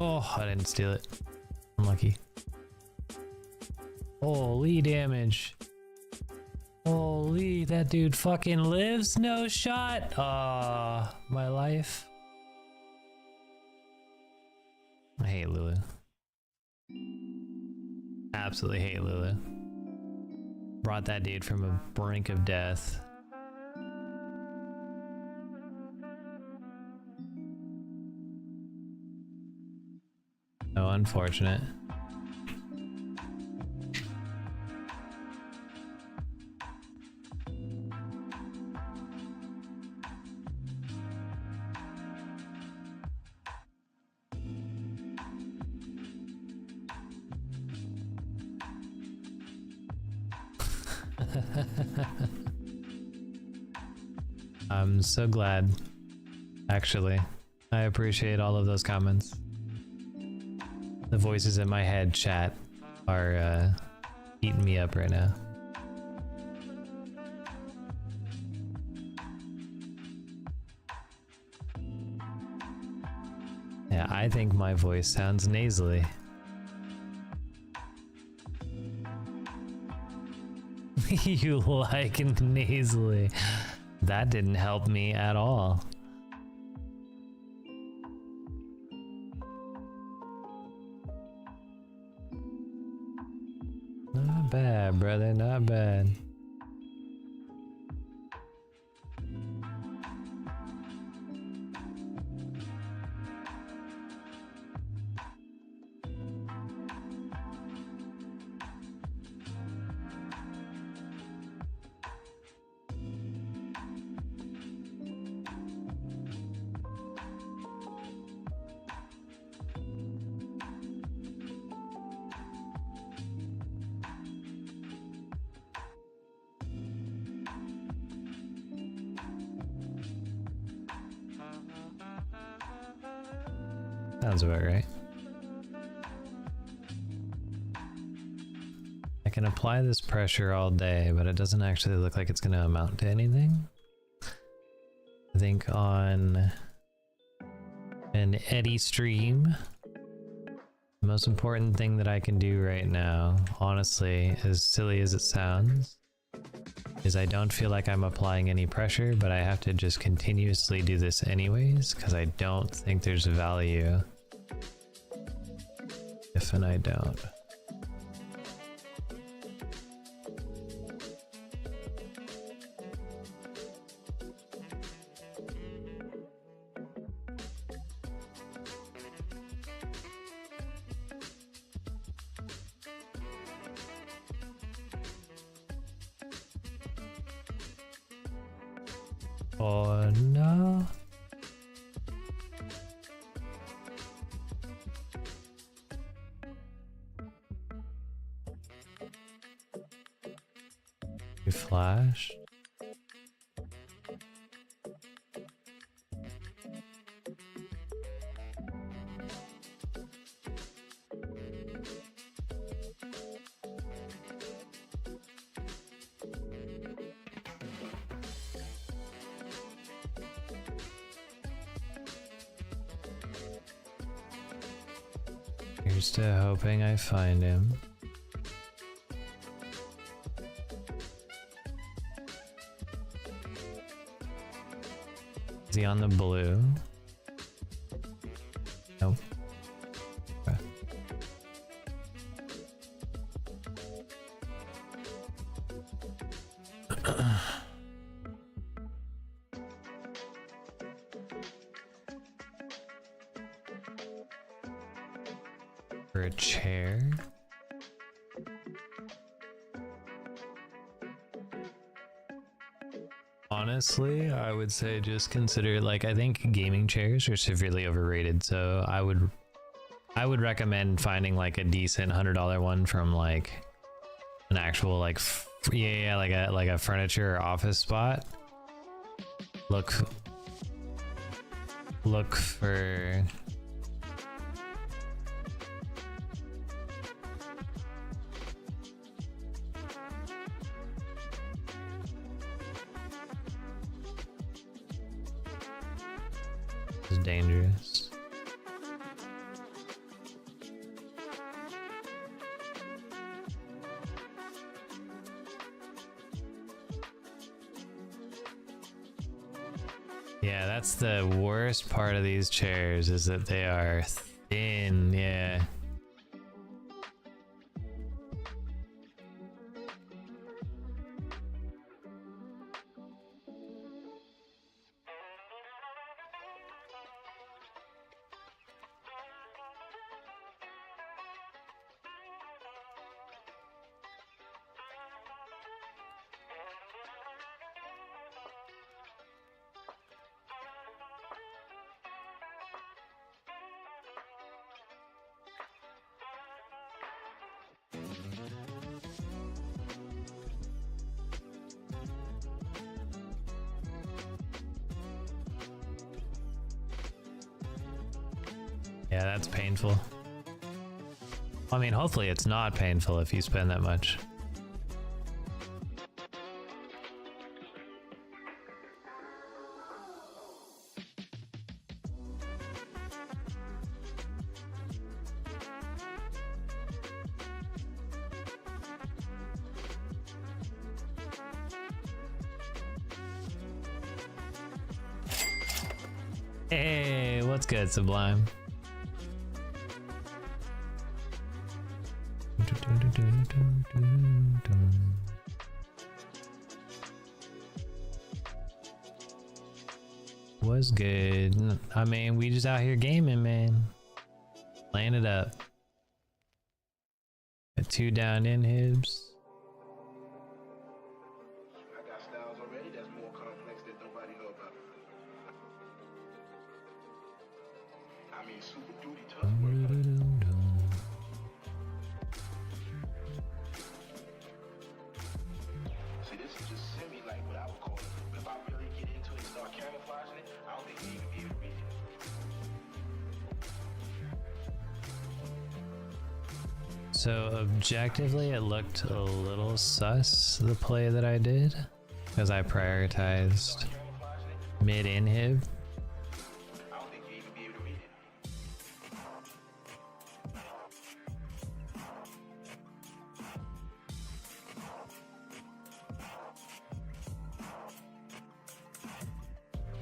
Oh, I didn't steal it. Unlucky. Holy damage. Holy, that dude fucking lives? No shot. Ah, my life. I hate Lulu. Absolutely hate Lulu. Brought that dude from a brink of death. So unfortunate. I'm so glad, actually. I appreciate all of those comments. The voices in my head, chat, are eating me up right now. Yeah, I think my voice sounds nasally. You like nasally. That didn't help me at all. Not bad, brother, not bad. Sounds about right. I can apply this pressure all day, but it doesn't actually look like it's going to amount to anything. I think on an Eddy stream, The most important thing that I can do right now, honestly, as silly as it sounds, is I don't feel like I'm applying any pressure, but I have to just continuously do this anyways, because I don't think there's value if and I don't. Oh no. You flash. Here's to hoping I find him. Is he on the blue? Nope. Okay. For a chair. Honestly, I would say just consider, like, I think gaming chairs are severely overrated, so I would recommend finding like a decent $100 one from like an actual like like a furniture or office spot. Look for this is dangerous. Yeah, that's the worst part of these chairs, is that they are thin, yeah. Yeah, that's painful. I mean, hopefully it's not painful if you spend that much. Hey, what's good, Sublime? Was good. I mean, we just out here gaming, man. Laying it up. Got 2 down inhibs. I got styles already that's more complex that nobody know about. I mean, super duty tough work. See, this is just semi-like what I would call it. If I really get into it and start camouflaging it, I don't think we even be able to read it. So objectively, it looked a little sus, the play that I did, because I prioritized mid inhib. I don't think you even be able to read it.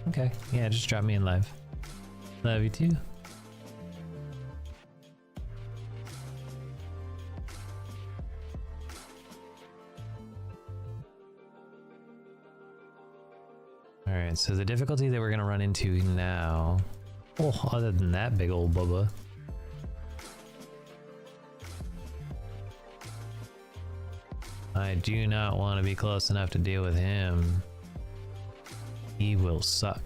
Okay. Yeah, just drop me in live. Love you too. Alright, so the difficulty that we're gonna run into now... Oh, other than that big old bubba. I do not want to be close enough to deal with him. He will suck.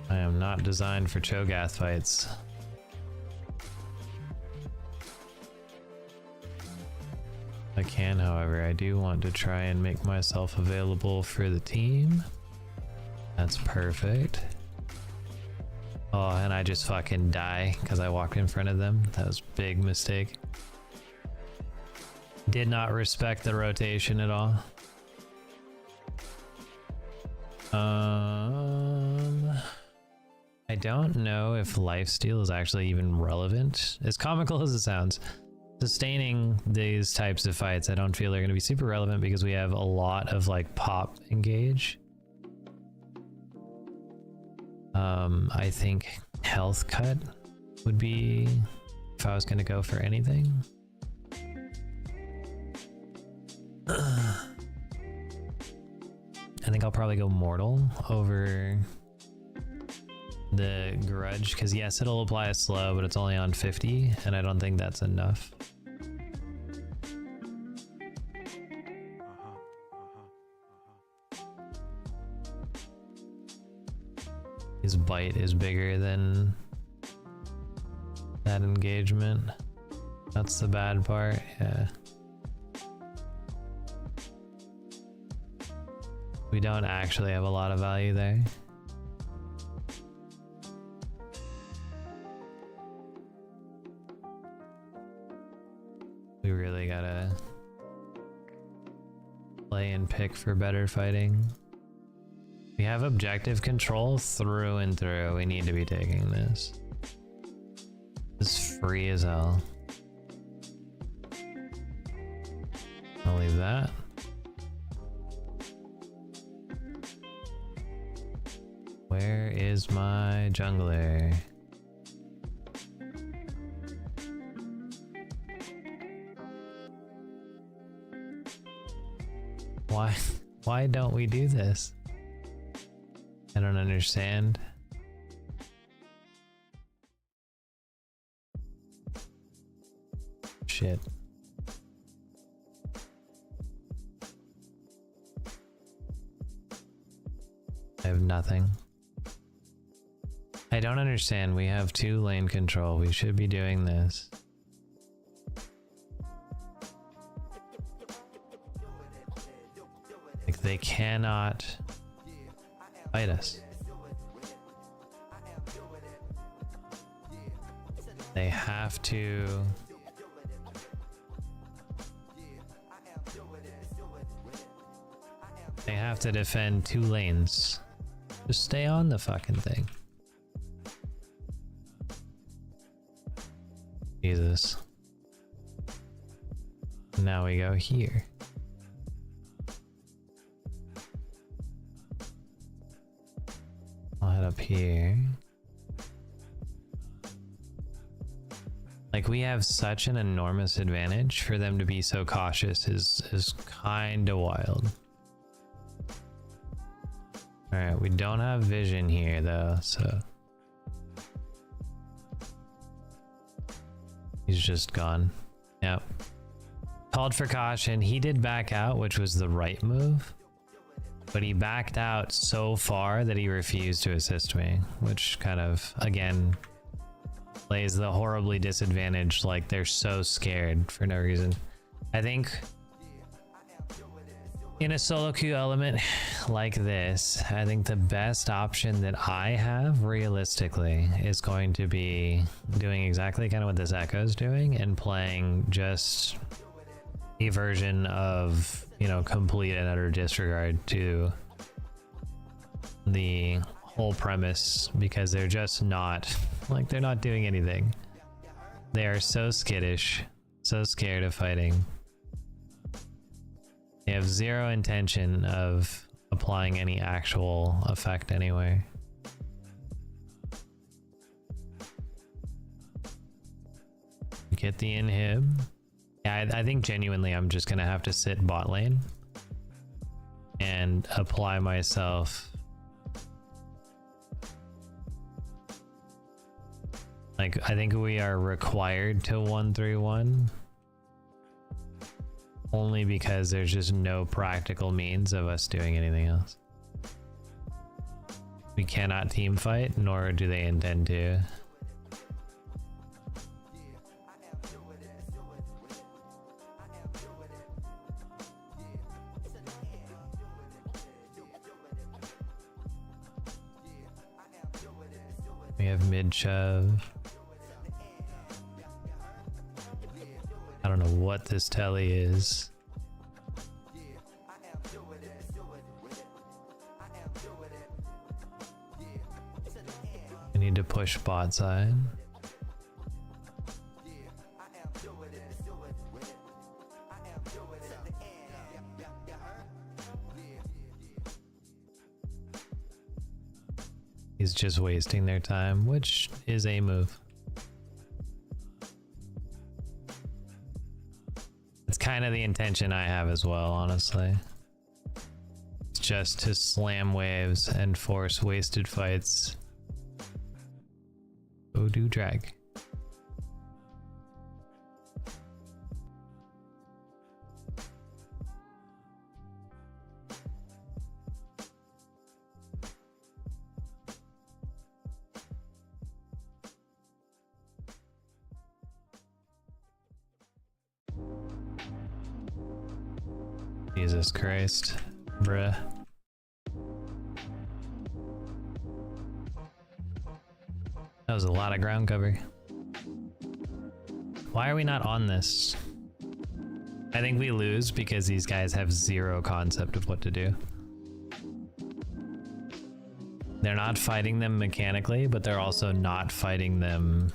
I am not designed for Cho'Gath fights. I can, however, I do want to try and make myself available for the team. That's perfect. Oh, and I just fucking die because I walked in front of them. That was a big mistake. Did not respect the rotation at all. I don't know if lifesteal is actually even relevant. As comical as it sounds, sustaining these types of fights I don't feel they're going to be super relevant because we have a lot of like pop engage. I think health cut would be if I was going to go for anything. I think I'll probably go mortal over the grudge because yes, it'll apply a slow, but it's only on 50 and I don't think that's enough. His bite is bigger than that engagement. That's the bad part, yeah. We don't actually have a lot of value there. We really gotta play and pick for better fighting. We have objective control through and through. We need to be taking this. This is free as hell. I'll leave that. Where is my jungler? Why don't we do this? I don't understand. Shit. I have nothing. I don't understand. We have 2 lane control. We should be doing this. Like, they cannot fight us. They have to... They have to defend 2 lanes. Just stay on the fucking thing. Jesus. Now we go here. I'll head up here. Like, we have such an enormous advantage. For them to be so cautious is kind of wild. Alright, we don't have vision here though, so... He's just gone. Yep. Called for caution. He did back out, which was the right move. But he backed out so far that he refused to assist me, which kind of, again, plays the horribly disadvantaged, like they're so scared for no reason. I think in a solo queue element like this, I think the best option that I have realistically is going to be doing exactly kind of what this Echo's doing and playing just a version of, you know, complete and utter disregard to the whole premise, because they're just not, like, they're not doing anything. They are so skittish, so scared of fighting. They have zero intention of applying any actual effect anyway. Get the inhib. Yeah, I think genuinely I'm just gonna have to sit bot lane and apply myself. Like, I think we are required to 1-3-1 only because there's just no practical means of us doing anything else. We cannot team fight, nor do they intend to. We have mid shove. I don't know what this telly is. I need to push bot side. He's just wasting their time, which is a move. It's kind of the intention I have as well, honestly. It's just to slam waves and force wasted fights. Go do drag. Jesus Christ, bruh. That was a lot of ground cover. Why are we not on this? I think we lose because these guys have zero concept of what to do. They're not fighting them mechanically, but they're also not fighting them.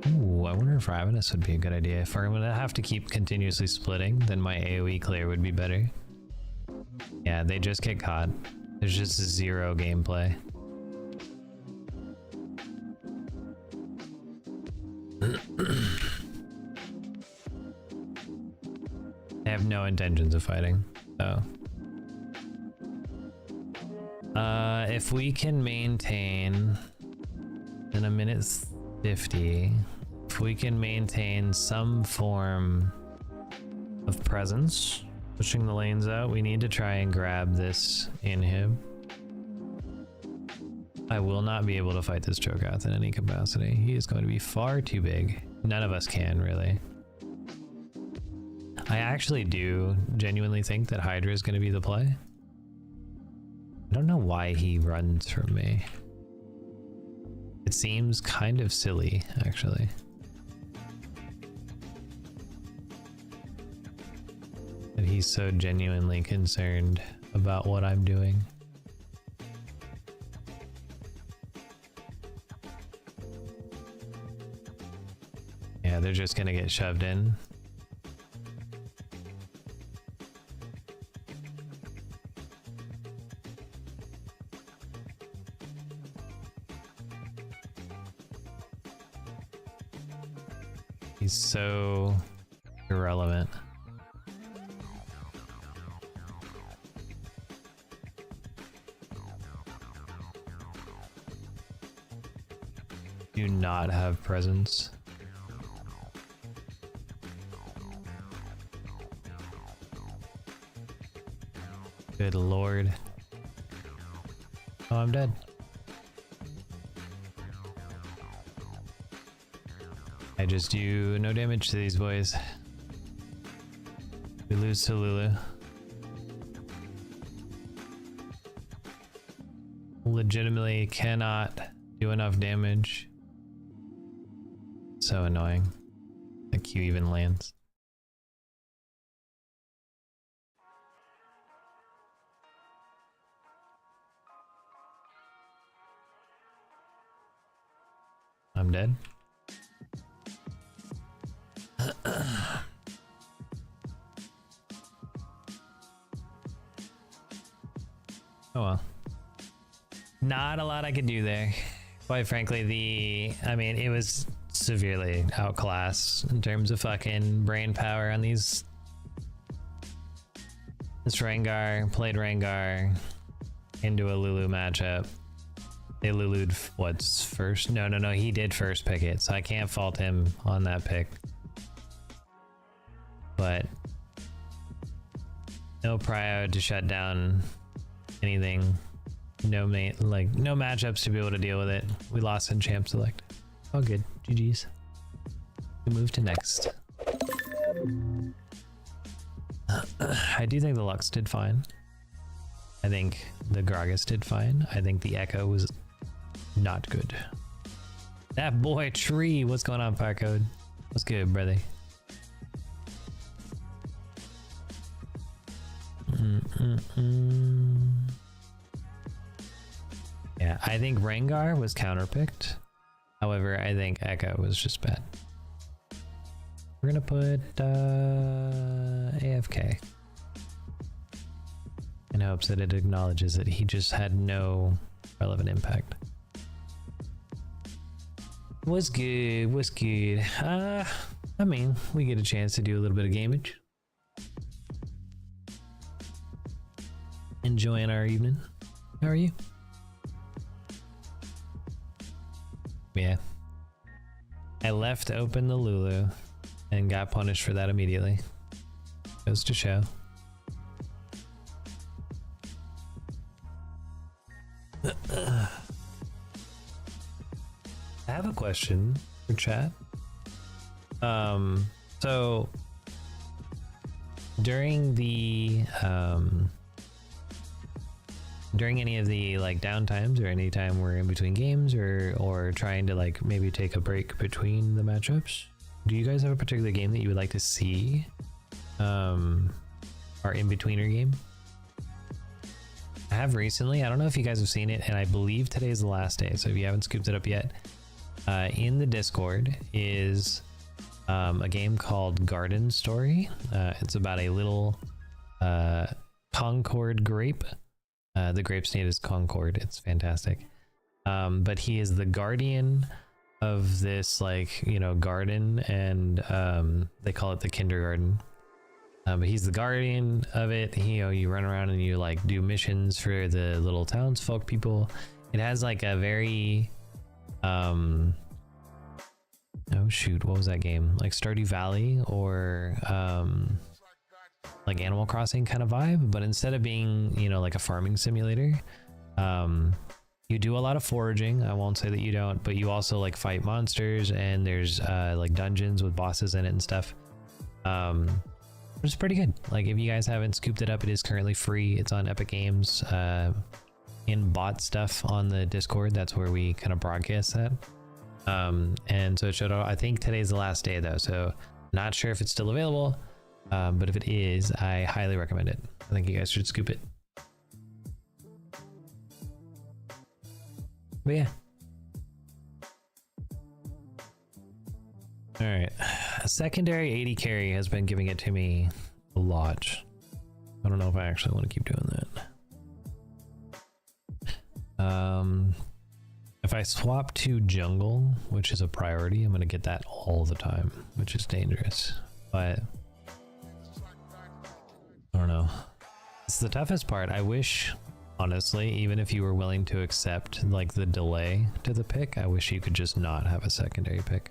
Ooh, I wonder if Ravenous would be a good idea. If I'm gonna have to keep continuously splitting, then my AoE clear would be better. Yeah, they just get caught. There's just zero gameplay. They have no intentions of fighting, so. If we can maintain in a minute 50, if we can maintain some form of presence, pushing the lanes out, we need to try and grab this inhib. I will not be able to fight this Cho'Gath in any capacity. He is going to be far too big. None of us can, really. I actually do genuinely think that Hydra is going to be the play. I don't know why he runs from me. It seems kind of silly, actually. That he's so genuinely concerned about what I'm doing. Yeah, they're just gonna get shoved in. He's so irrelevant. Do not have presence. Good lord. Oh, I'm dead. I just do no damage to these boys. We lose to Lulu. Legitimately cannot do enough damage. So annoying. The Q even lands. I'm dead. Oh well. Not a lot I could do there. Quite frankly, I mean, it was severely outclassed in terms of fucking brain power on these. This Rengar played Rengar into a Lulu matchup. They Lulu'd what's first? No, he did first pick it, so I can't fault him on that pick. But no prio to shut down anything. No matchups to be able to deal with it. We lost in champ select. Oh good. GG's. We move to next. I do think the Lux did fine. I think the Gragas did fine. I think the Echo was not good. That boy Tree, what's going on, Firecode? What's good, brother? Yeah, I think Rengar was counterpicked. However, I think Echo was just bad. We're gonna put AFK in hopes that it acknowledges that he just had no relevant impact. Was good, was good. I mean, we get a chance to do a little bit of gamage. Enjoying our evening. How are you? Yeah. I left open the Lulu and got punished for that immediately. Goes to show. I have a question for chat. So during the during any of the like downtimes or any time we're in between games or trying to like maybe take a break between the matchups, do you guys have a particular game that you would like to see our in-betweener game? I have recently. I don't know if you guys have seen it, and I believe today is the last day, so if you haven't scooped it up yet, in the Discord is a game called Garden Story. It's about a little Concord grape. The grape's name is Concord. It's fantastic. But he is the guardian of this, like, you know, garden, and they call it the kindergarten. But he's the guardian of it. You run around and you like do missions for the little townsfolk people. It has like a very oh shoot, what was that game? Like Stardew Valley or like Animal Crossing kind of vibe, but instead of being, you know, like a farming simulator, you do a lot of foraging. I won't say that you don't, but you also like fight monsters, and there's like dungeons with bosses in it and stuff. It's pretty good. Like, if you guys haven't scooped it up, it is currently free. It's on Epic Games, in bot stuff on the Discord. That's where we kind of broadcast that. And so it showed out. I think today's the last day though, so not sure if it's still available. But if it is, I highly recommend it. I think you guys should scoop it. But yeah. All right. A secondary 80 carry has been giving it to me a lot. I don't know if I actually want to keep doing that. If I swap to jungle, which is a priority, I'm going to get that all the time, which is dangerous. But I don't know. It's the toughest part. I wish, honestly, even if you were willing to accept like the delay to the pick, I wish you could just not have a secondary pick.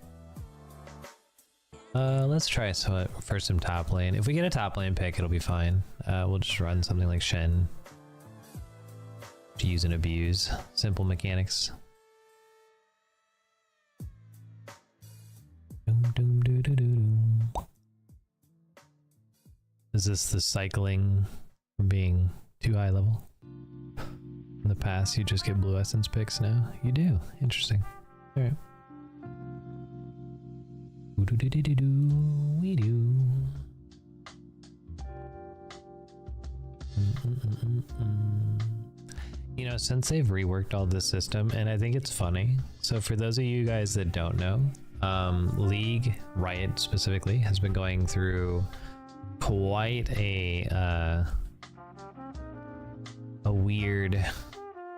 Let's try for some top lane. If we get a top lane pick, it'll be fine. We'll just run something like Shen to use and abuse. Simple mechanics. Is this the cycling from being too high level? In the past, you just get blue essence picks now? You do. Interesting. All right. We do. You know, since they've reworked all this system, and I think it's funny. So for those of you guys that don't know, League, Riot specifically, has been going through quite a a weird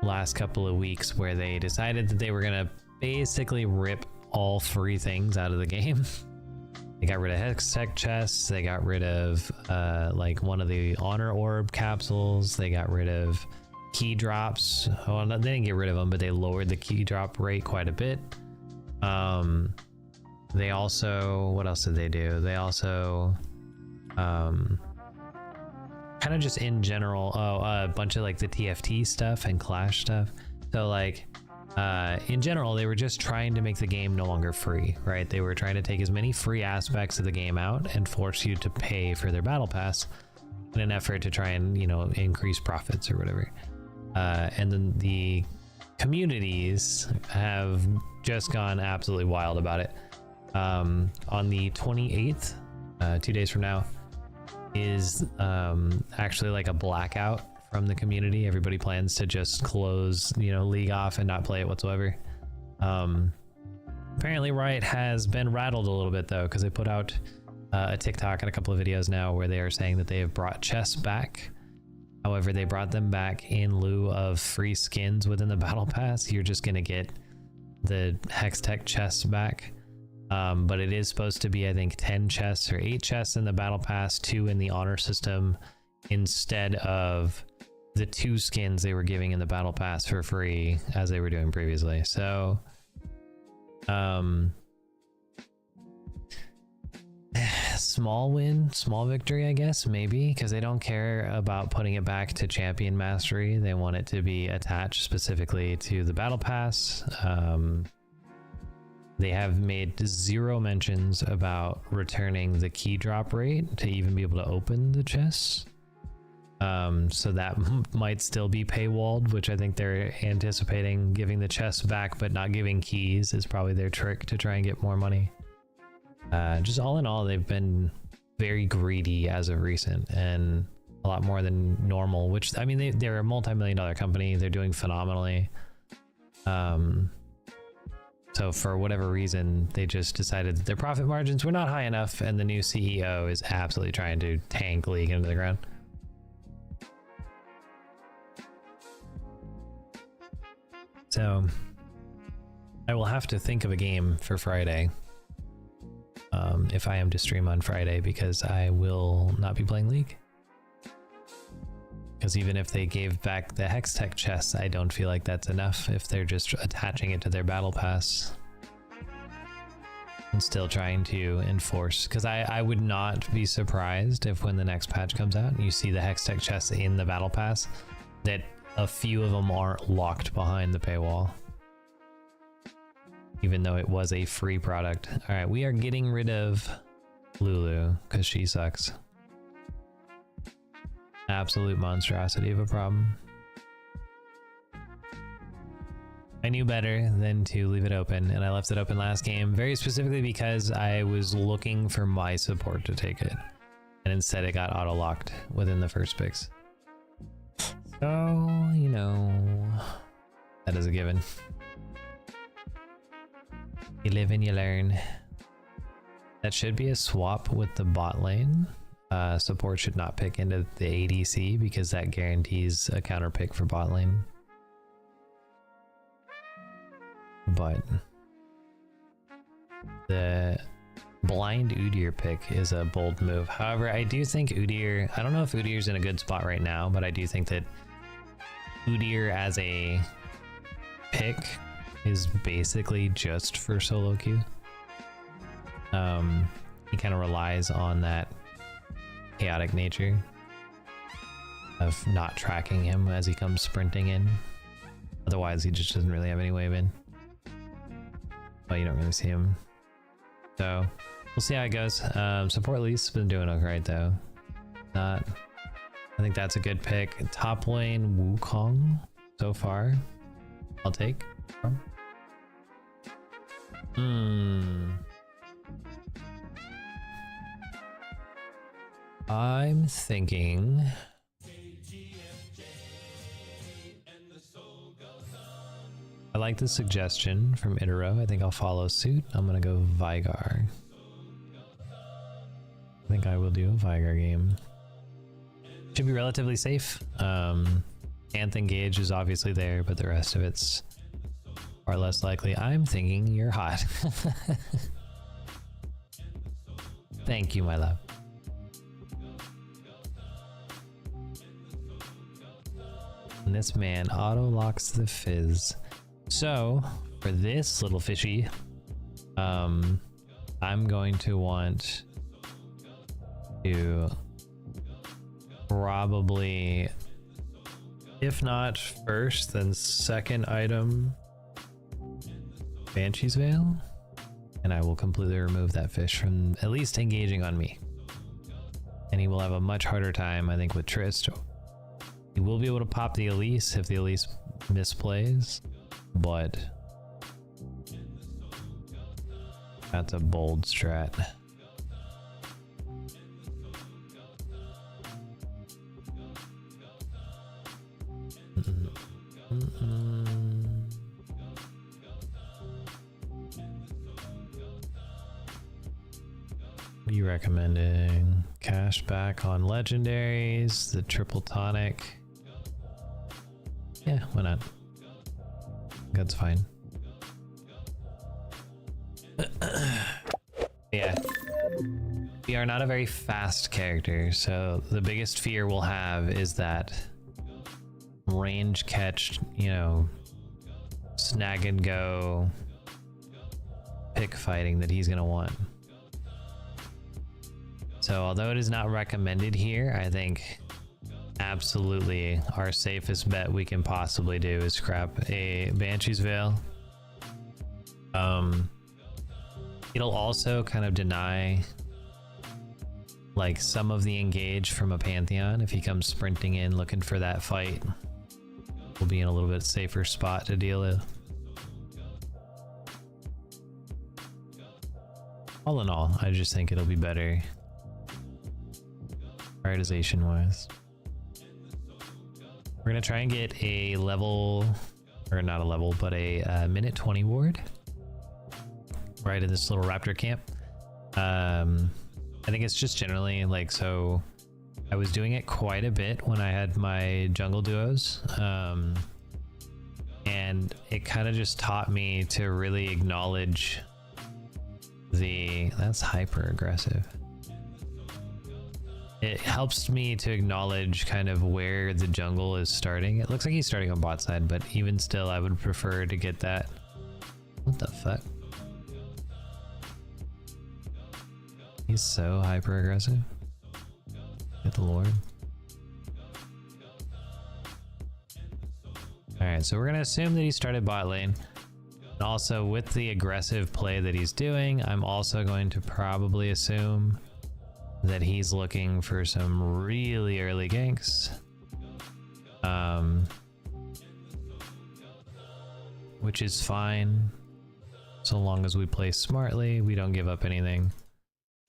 last couple of weeks where they decided that they were gonna basically rip all free things out of the game. They got rid of Hextech chests, they got rid of like one of the honor orb capsules, they got rid of key drops. Well, they didn't get rid of them, but they lowered the key drop rate quite a bit. They also, what else did they do? They also kind of just in general, a bunch of like the TFT stuff and Clash stuff. So like in general, they were just trying to make the game no longer free, right? They were trying to take as many free aspects of the game out and force you to pay for their battle pass in an effort to try and, you know, increase profits or whatever. And then the communities have just gone absolutely wild about it. On the 28th, 2 days from now, is actually like a blackout from the community. Everybody plans to just close, you know, League off and not play it whatsoever. Apparently Riot has been rattled a little bit though, because they put out a TikTok and a couple of videos now where they are saying that they have brought chests back. However, they brought them back in lieu of free skins within the battle pass. You're just gonna get the Hextech chests back. But it is supposed to be, I think, 10 chests or 8 chests in the battle pass, 2 in the honor system, instead of the 2 skins they were giving in the battle pass for free as they were doing previously. So small win, small victory, I guess, maybe, because they don't care about putting it back to champion mastery. They want it to be attached specifically to the battle pass. They have made 0 mentions about returning the key drop rate to even be able to open the chests. So that might still be paywalled, which I think they're anticipating. Giving the chests back but not giving keys is probably their trick to try and get more money. Just all in all, they've been very greedy as of recent, and a lot more than normal, which, I mean, they're a multi-million-dollar company. They're doing phenomenally. So for whatever reason, they just decided that their profit margins were not high enough, and the new CEO is absolutely trying to tank League into the ground. So I will have to think of a game for Friday, if I am to stream on Friday, because I will not be playing League. Because even if they gave back the Hextech chests, I don't feel like that's enough if they're just attaching it to their battle pass and still trying to enforce. Because I would not be surprised if when the next patch comes out and you see the Hextech chests in the battle pass, that a few of them aren't locked behind the paywall, even though it was a free product. All right, we are getting rid of Lulu because she sucks. Absolute monstrosity of a problem. I knew better than to leave it open, and I left it open last game very specifically because I was looking for my support to take it, and instead it got auto-locked within the first picks. So, you know, that is a given. You live and you learn. That should be a swap with the bot lane. Support should not pick into the ADC because that guarantees a counter pick for bot lane. But the blind Udyr pick is a bold move. However, I do think Udyr, I don't know if Udyr's in a good spot right now, but I do think that Udyr as a pick is basically just for solo queue. He kind of relies on that chaotic nature of not tracking him as he comes sprinting in. Otherwise, he just doesn't really have any way of in. But you don't really see him. So we'll see how it goes. Support at least has been doing alright though. I think that's a good pick. Top lane Wukong so far. I'll take. I'm thinking I like the suggestion from Itero. I think I'll follow suit. I'm gonna go Vigar. I think I will do a Vigar game. Should be relatively safe. Nth engage is obviously there, but the rest of it's far less likely. I'm thinking you're hot. Thank you, my love. And this man auto locks the fizz. So for this little fishy, I'm going to want to probably, if not first, then second item, Banshee's Veil, and I will completely remove that fish from at least engaging on me. And he will have a much harder time, I think, with Trist. He will be able to pop the Elise if the Elise misplays, but that's a bold strat. What are you recommending? Cash back on legendaries, the triple tonic. Yeah, why not? That's fine. Yeah. We are not a very fast character, so the biggest fear we'll have is that range catch, you know, snag and go pick fighting that he's gonna want. So although it is not recommended here, I think absolutely our safest bet we can possibly do is scrap a Banshee's Veil. It'll also kind of deny like some of the engage from a Pantheon. If he comes sprinting in looking for that fight, we'll be in a little bit safer spot to deal with. All in all, I just think it'll be better prioritization wise. We're gonna try and get a level, or not a level, but a minute 20 ward right in this little raptor camp. I think it's just generally like, so I was doing it quite a bit when I had my jungle duos, and it kind of just taught me to really acknowledge that's hyper aggressive. It helps me to acknowledge kind of where the jungle is starting. It looks like he's starting on bot side, but even still, I would prefer to get that. What the fuck? He's so hyper aggressive. Good lord. Alright, so we're gonna assume that he started bot lane. And also with the aggressive play that he's doing, I'm also going to probably assume that he's looking for some really early ganks. Which is fine. So long as we play smartly, we don't give up anything.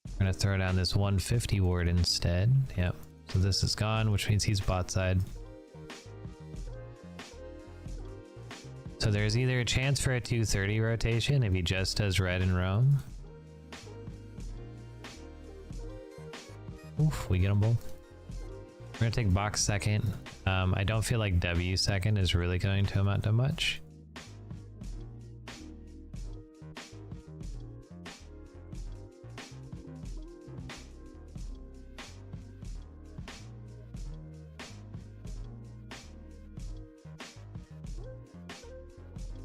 We're gonna throw down this 150 ward instead. Yep. So this is gone, which means he's bot side. So there's either a chance for a 230 rotation if he just does red and roam. Oof, we get them both. We're gonna take box second. I don't feel like W second is really going to amount to much.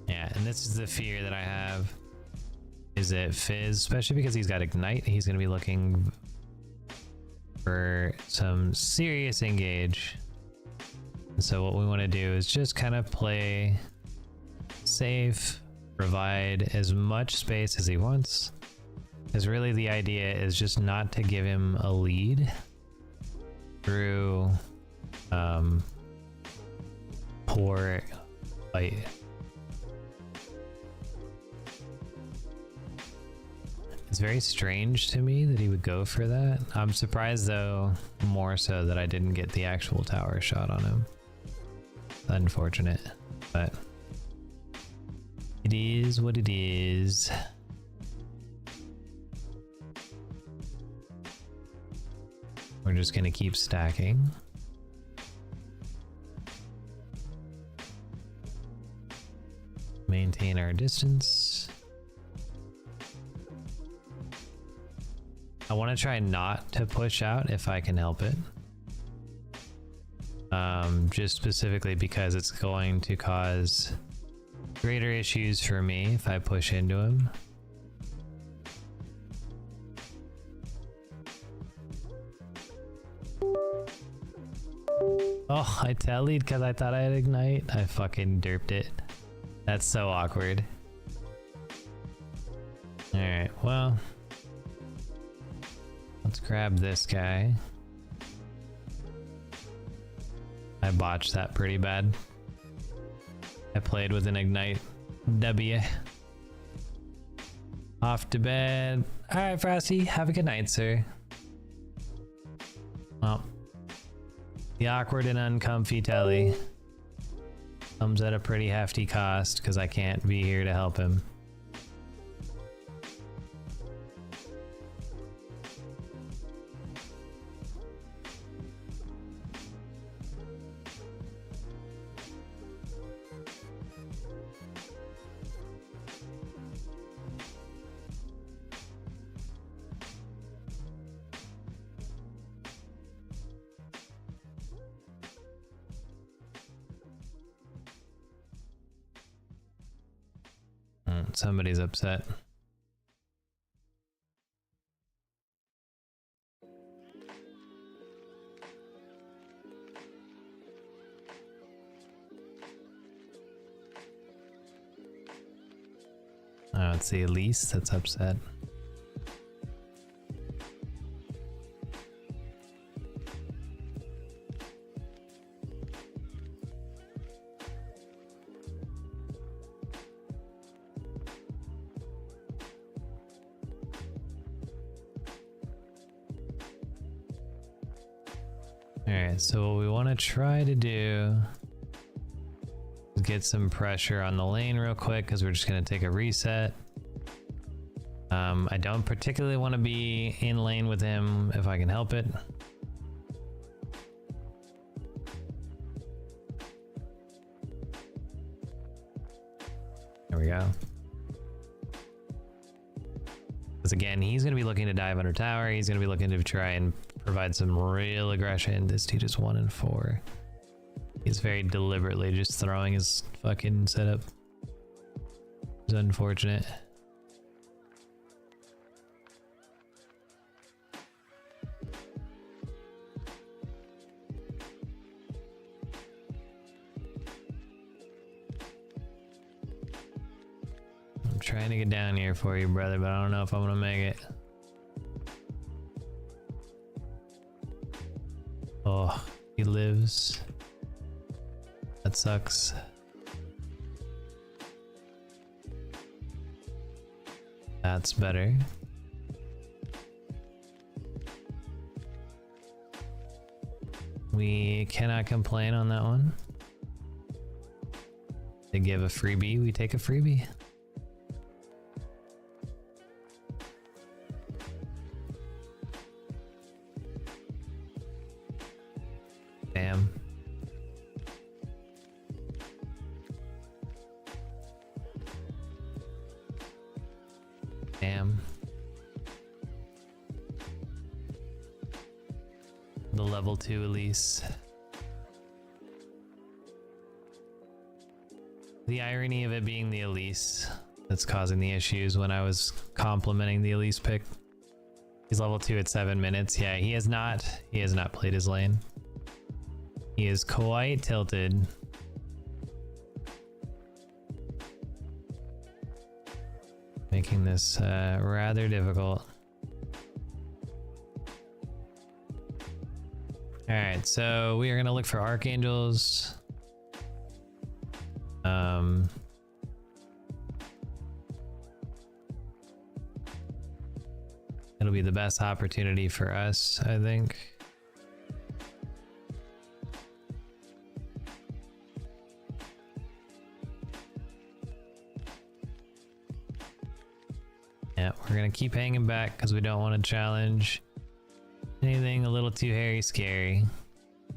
Yeah, and this is the fear that I have, is that Fizz, especially because he's got Ignite, he's gonna be looking for some serious engage. And so what we want to do is just kind of play safe, provide as much space as he wants, because really the idea is just not to give him a lead through poor fight. It's very strange to me that he would go for that. I'm surprised though, more so that I didn't get the actual tower shot on him. Unfortunate, but it is what it is. We're just gonna keep stacking. Maintain our distance. I want to try not to push out if I can help it. Just specifically because it's going to cause greater issues for me if I push into him. Oh, I tallied because I thought I had ignite. I fucking derped it. That's so awkward. Alright, well. Let's grab this guy. I botched that pretty bad. I played with an ignite W. Off to bed. Alright, Frosty. Have a good night, sir. Well, the awkward and uncomfy telly comes at a pretty hefty cost because I can't be here to help him. Somebody's upset. Oh, it's the Elise that's upset. Alright, so what we want to try to do is get some pressure on the lane real quick because we're just going to take a reset. I don't particularly want to be in lane with him if I can help it. There we go. Because again, he's going to be looking to dive under tower. He's going to be looking to try and provide some real aggression. This dude is 1 and 4. He's very deliberately just throwing his fucking setup. It's unfortunate. I'm trying to get down here for you, brother, but I don't know if I'm gonna make it. Oh, he lives. That sucks. That's better. We cannot complain on that one. They give a freebie, we take a freebie. Damn. Damn. The level 2 Elise. The irony of it being the Elise that's causing the issues when I was complimenting the Elise pick. He's level 2 at 7 minutes. Yeah, he has not played his lane. He is quite tilted. Making this rather difficult. Alright, so we are going to look for archangels. It'll be the best opportunity for us, I think. Yeah, we're gonna keep hanging back because we don't want to challenge anything a little too hairy scary.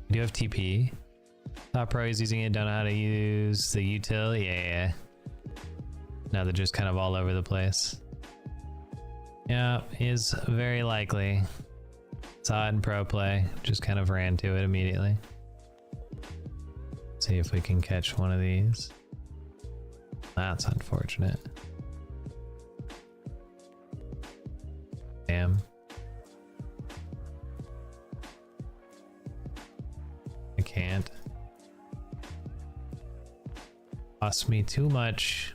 We do have TP. Top pro is using it, don't know how to use the util. Yeah. Now they're just kind of all over the place. Yeah, is very likely. Saw it in pro play, just kind of ran to it immediately. See if we can catch one of these. That's unfortunate. Damn. I can't. Cost me too much.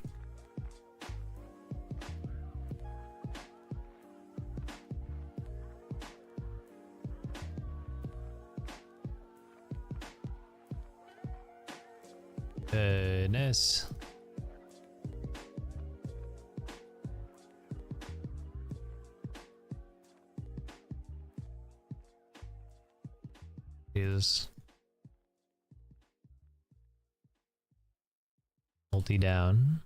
Goodness. Is multi down.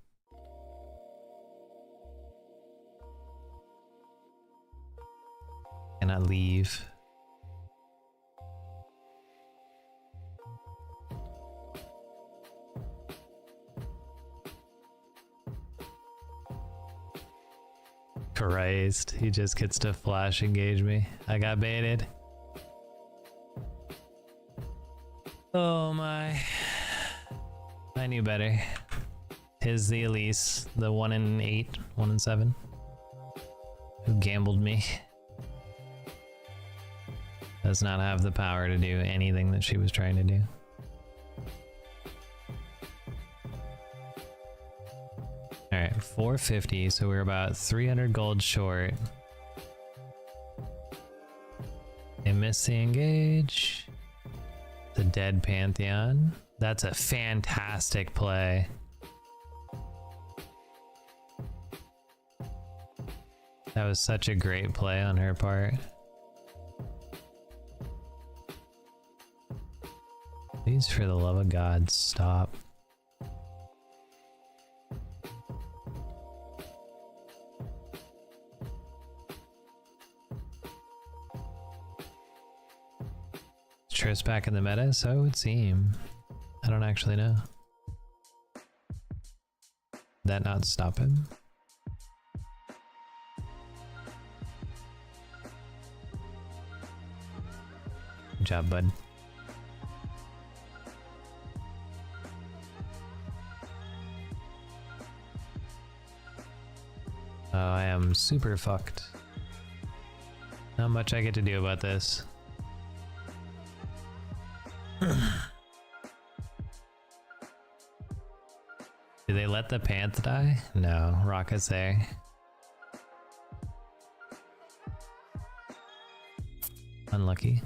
Cannot leave. Christ, he just gets to flash engage me. I got baited. Oh my. I knew better. Tis the Elise, the 1 in 8, 1 in 7, who gambled me. Does not have the power to do anything that she was trying to do. Alright, 450, so we're about 300 gold short. They miss the engage. The dead Pantheon. That's a fantastic play. That was such a great play on her part. Please, for the love of God, stop. Triss back in the meta, so it would seem. I don't actually know. Did that not stop him? Good job, bud. Oh, I am super fucked. Not much I get to do about this. Did they let the Panth die? No, Rocket's there. Unlucky.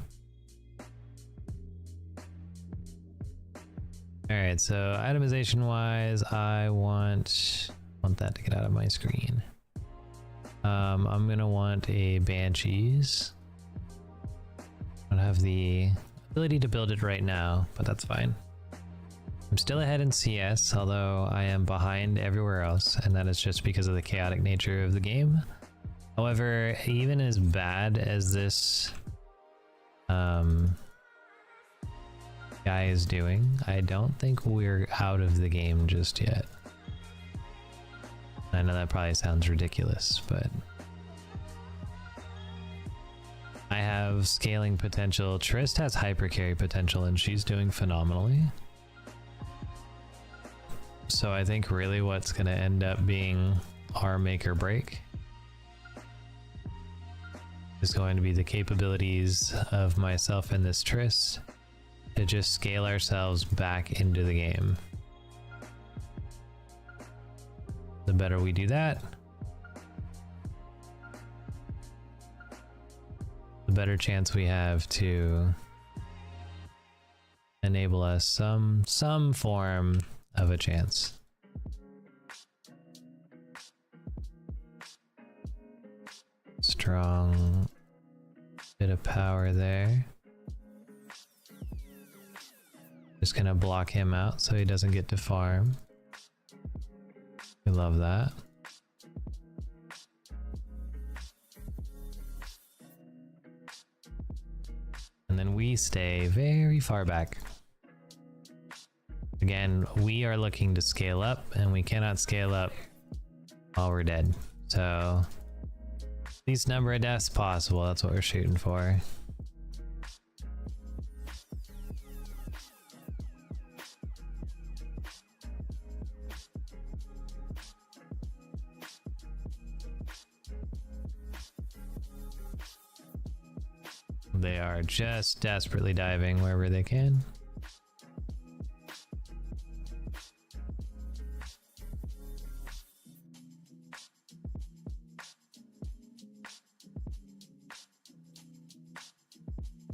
Alright, so itemization wise, I want that to get out of my screen. I'm gonna want a Banshees. I don't have the ability to build it right now, but that's fine. I'm still ahead in CS, although I am behind everywhere else, and that is just because of the chaotic nature of the game. However, even as bad as this guy is doing, I don't think we're out of the game just yet. I know that probably sounds ridiculous, but I have scaling potential. Trist has hyper carry potential, and she's doing phenomenally. So I think really what's going to end up being our make or break is going to be the capabilities of myself and this Triss to just scale ourselves back into the game. The better we do that, the better chance we have to enable us some form of a chance. Strong bit of power there. Just gonna block him out so he doesn't get to farm. We love that. And then we stay very far back. Again, we are looking to scale up, and we cannot scale up while we're dead. So least number of deaths possible, that's what we're shooting for. They are just desperately diving wherever they can.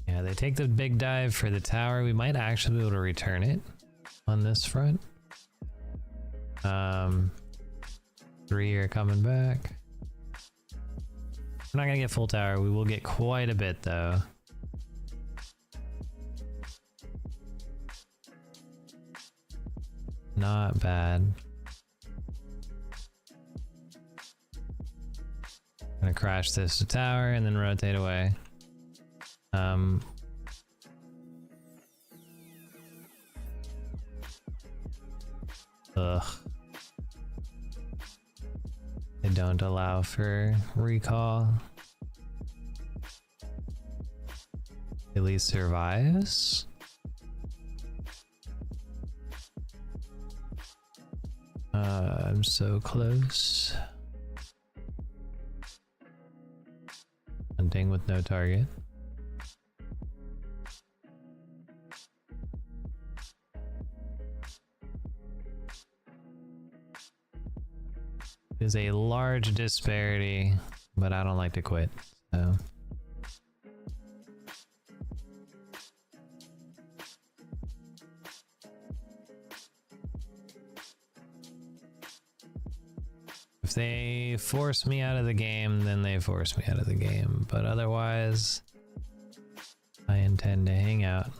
Yeah, they take the big dive for the tower. We might actually be able to return it on this front. 3 are coming back. We're not gonna get full tower. We will get quite a bit though. Not bad. Gonna crash this to tower and then rotate away. Ugh. They don't allow for recall. At least survives. I'm so close. Hunting with no target. Is a large disparity, but I don't like to quit, so. If they force me out of the game, then they force me out of the game, but otherwise, I intend to hang out.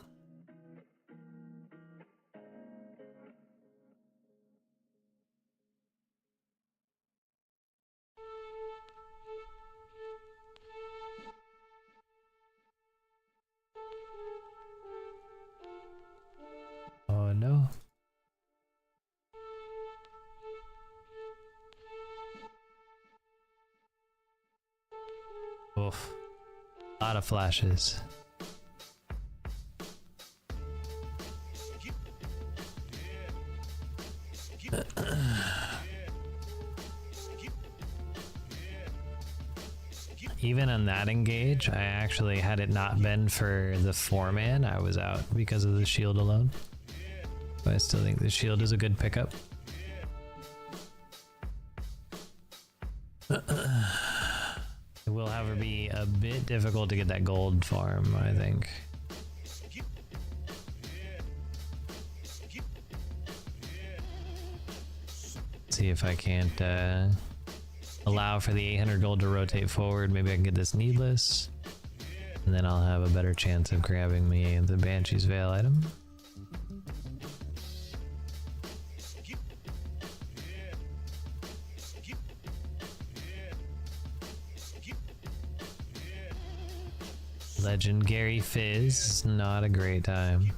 Oh no. Oof. A lot of flashes. Even on that engage, I actually, had it not been for the 4-man, I was out because of the shield alone. But I still think the shield is a good pickup. It will, however, be a bit difficult to get that gold farm, I think. See if I can't allow for the 800 gold to rotate forward. Maybe I can get this needless, and then I'll have a better chance of grabbing me the Banshee's Veil item. Legendary Fizz, not a great time.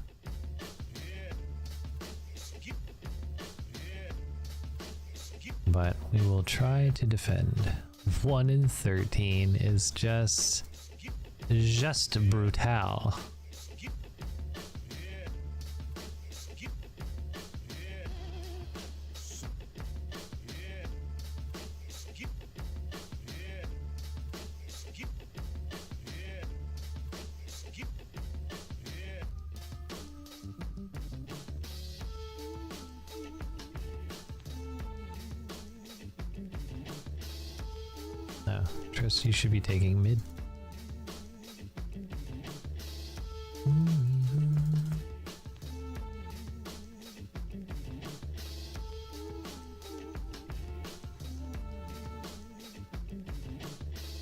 But we will try to defend. 1 in 13 is just brutal. No, Trust, you should be taking mid.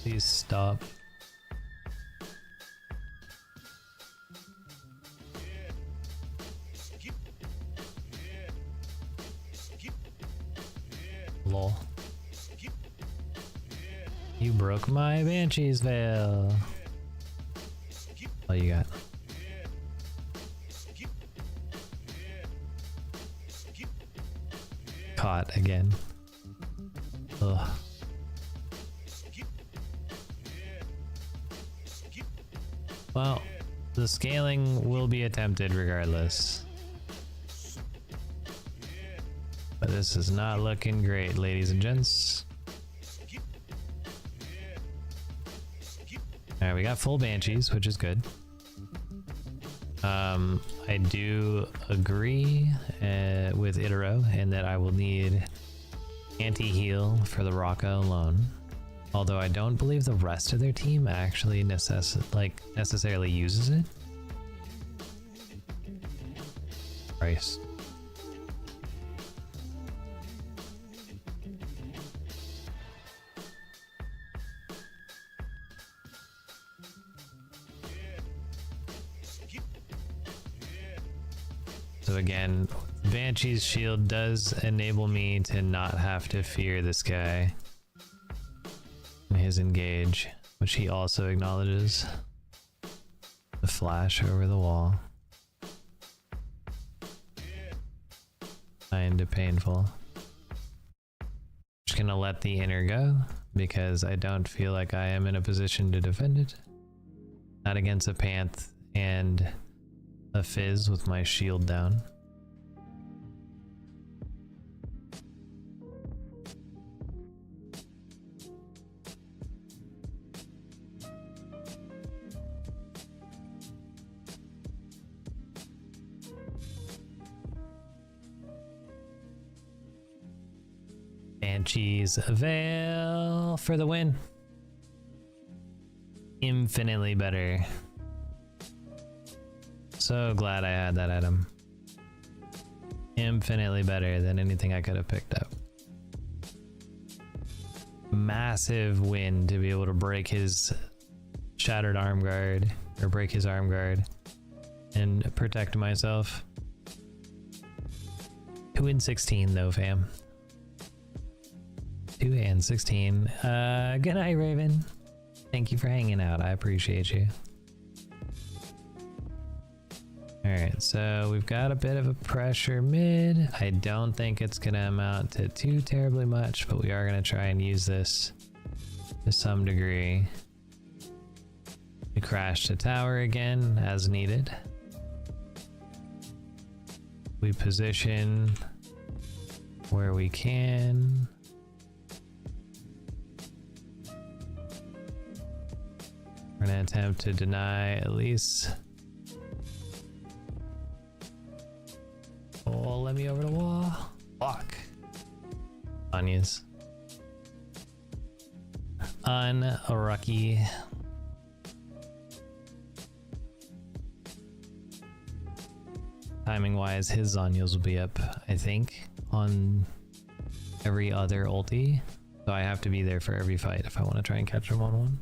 Please stop. Lol. You broke my Banshee's Veil. All you got. Caught again. Ugh. Well, the scaling will be attempted regardless. But this is not looking great, ladies and gents. Alright, we got full banshees, which is good. I do agree with Itero in that I will need anti-heal for the Rocca alone. Although I don't believe the rest of their team actually necessarily uses it. Christ. So again, Banshee's shield does enable me to not have to fear this guy in his engage, which he also acknowledges. The flash over the wall. Kinda painful. Just gonna let the inner go because I don't feel like I am in a position to defend it. Not against a Panth and a Fizz with my shield down. Banshees Veil for the win. Infinitely better. So glad I had that item. Infinitely better than anything I could have picked up. Massive win to be able to break his shattered arm guard, or break his arm guard, and protect myself. 2 and 16 though, fam. 2 and 16. Good night, Raven. Thank you for hanging out. I appreciate you. Alright, so we've got a bit of a pressure mid. I don't think it's gonna amount to too terribly much, but we are gonna try and use this to some degree. We crash the tower again as needed. We position where we can. We're gonna attempt to deny at least. Oh, let me over the wall. Fuck. Onions. Unlucky. Timing wise, his Zanyos will be up, I think, on every other ulti. So I have to be there for every fight if I want to try and catch him on one.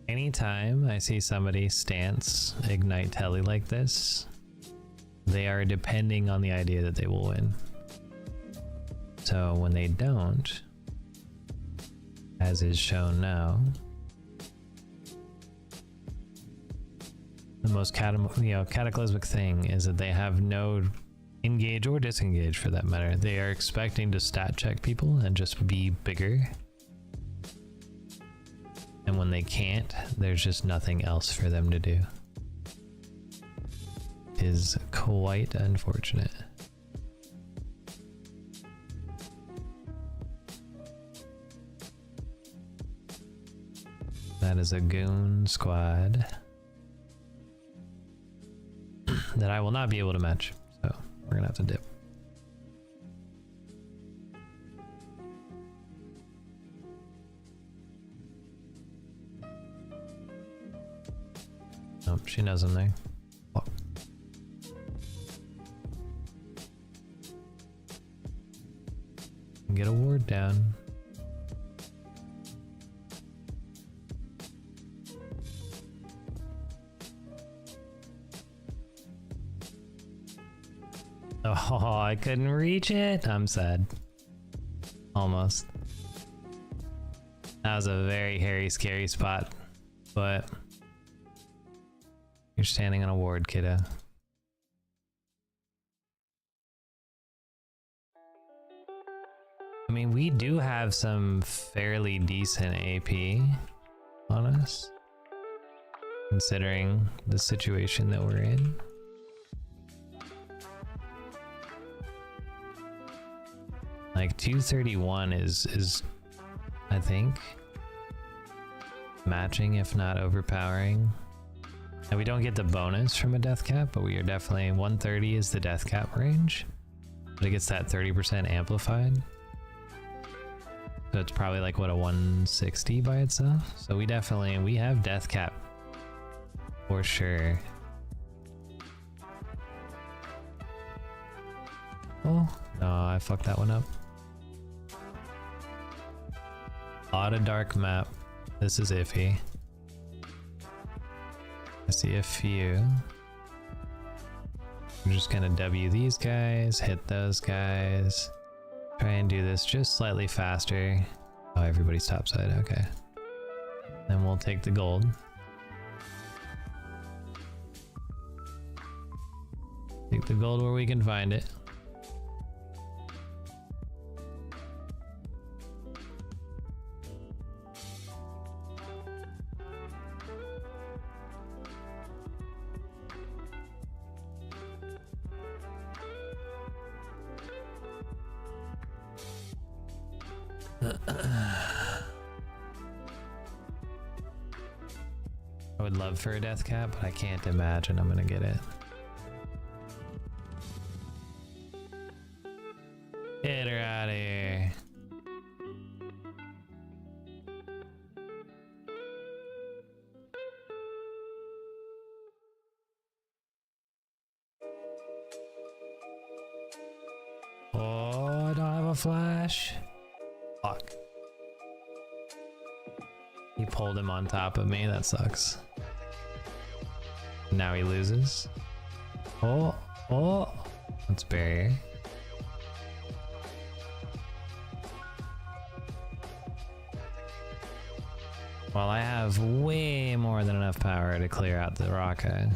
Anytime I see somebody stance ignite telly like this, they are depending on the idea that they will win. So when they don't, as is shown now, the most cataclysmic thing is that they have no engage or disengage for that matter. They are expecting to stat check people and just be bigger. And when they can't, there's just nothing else for them to do. It is quite unfortunate. That is a goon squad that I will not be able to match, so we're gonna have to dip. Oh, she knows I'm there. Oh. Get a ward down. Oh, I couldn't reach it. I'm sad. Almost. That was a very hairy, scary spot, but you're standing on a ward, kiddo. I mean, we do have some fairly decent AP on us, considering the situation that we're in. Like 231 is I think matching, if not overpowering. And we don't get the bonus from a death cap, but we are definitely 130 is the death cap range. But it gets that 30% amplified. So it's probably like what, a 160 by itself. So we have death cap for sure. Oh no, I fucked that one up. Lot of dark map. This is iffy. I see a few. I'm just gonna W these guys, hit those guys. Try and do this just slightly faster. Oh, everybody's topside, okay. Then we'll take the gold. Take the gold where we can find it. I would love for a death cap, but I can't imagine I'm gonna get it. Get her out of here. Oh, I don't have a flash. Fuck. He pulled him on top of me, that sucks. Now he loses. Oh, that's barrier. Well, I have way more than enough power to clear out the rocket.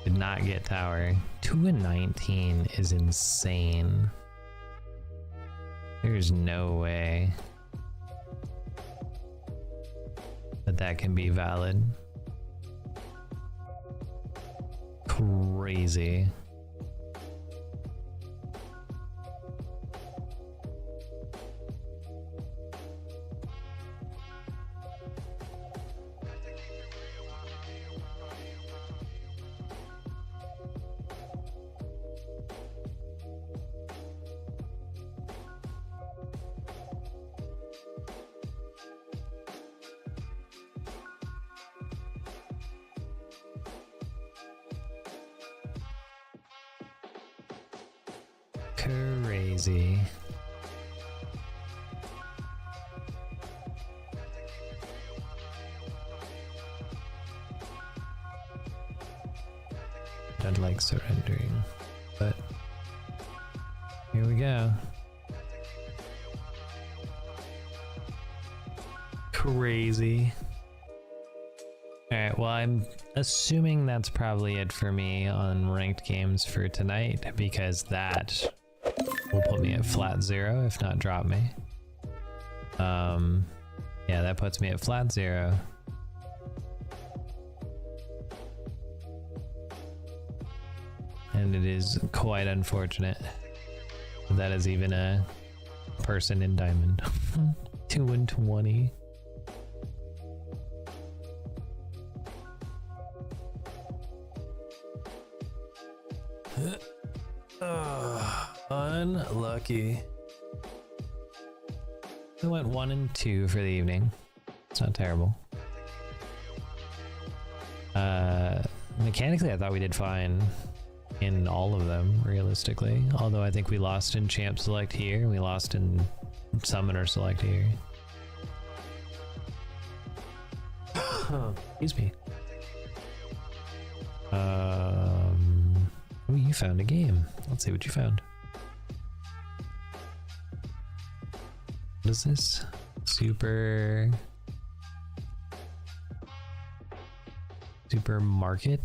Did not get tower. 2 and 19 is insane. There's no way that can be valid. Crazy. Crazy. Don't like surrendering, but here we go. Crazy. Alright, well, I'm assuming that's probably it for me on ranked games for tonight, because that will put me at flat 0, if not drop me. Yeah, that puts me at flat 0. And it is quite unfortunate that is even a person in diamond. 2 and 20. Unlucky. We went 1 and 2 for the evening. It's not terrible. Mechanically, I thought we did fine in all of them, realistically. Although I think we lost in Champ Select here, and we lost in Summoner Select here. Excuse me. Oh, you found a game. Let's see what you found. What is this? Supermarket?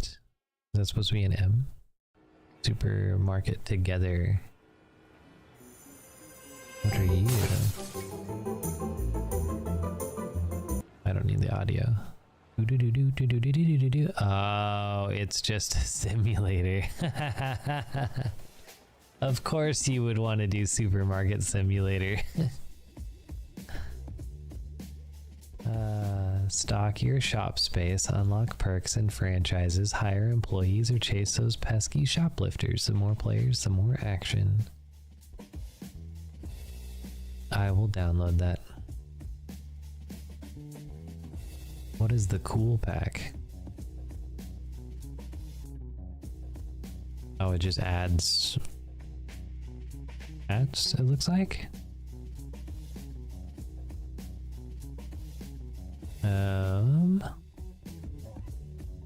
Is that supposed to be an M? Supermarket together. What are you? I don't need the audio. Oh, it's just a simulator. Of course you would want to do supermarket simulator. Stock your shop space, unlock perks and franchises, hire employees, or chase those pesky shoplifters. The more players, the more action. I will download that. What is the cool pack? Oh, it just adds hats, it looks like.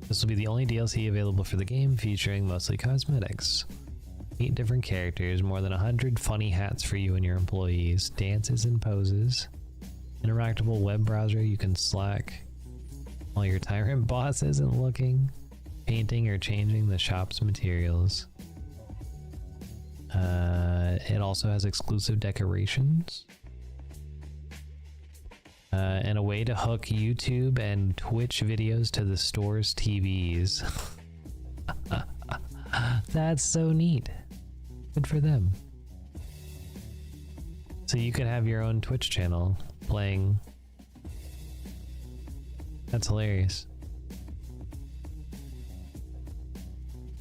This will be the only DLC available for the game, featuring mostly cosmetics. 8 different characters, more than 100 funny hats for you and your employees, dances and poses, interactable web browser you can Slack while your tyrant boss isn't looking, painting or changing the shop's materials. It also has exclusive decorations. And a way to hook YouTube and Twitch videos to the store's TVs. That's so neat. Good for them. So you could have your own Twitch channel playing. That's hilarious.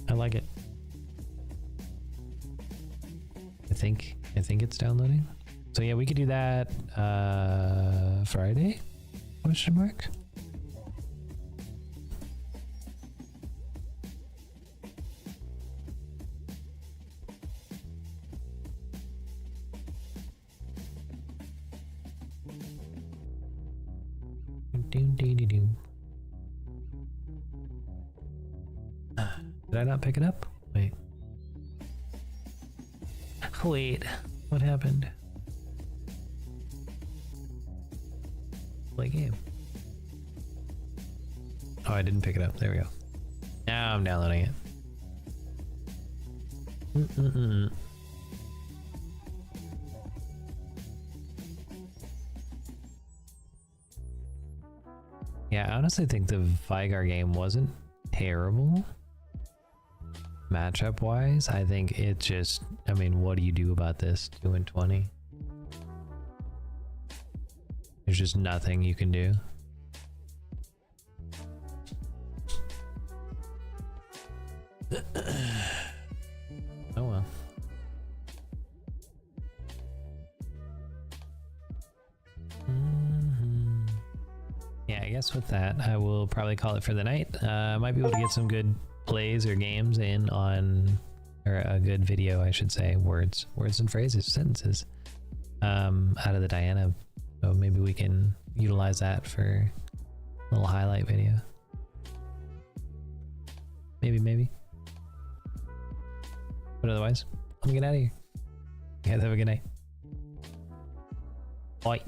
I like it. I think it's downloading. So yeah, we could do that Friday? Question mark? Did I not pick it up? Wait. Wait, what happened? Play game. Oh, I didn't pick it up. There we go. Now I'm downloading it. Yeah, I honestly think the Vigar game wasn't terrible. Matchup wise, I think it just, I mean, what do you do about this? 2-20. There's just nothing you can do. Oh well. Yeah, I guess with that, I will probably call it for the night. I might be able to get some good plays or games in on, or a good video, I should say, words and phrases, sentences, out of the Diana. So maybe we can utilize that for a little highlight video. Maybe. But otherwise, I'm gonna get out of here. You guys have a good night. Bye.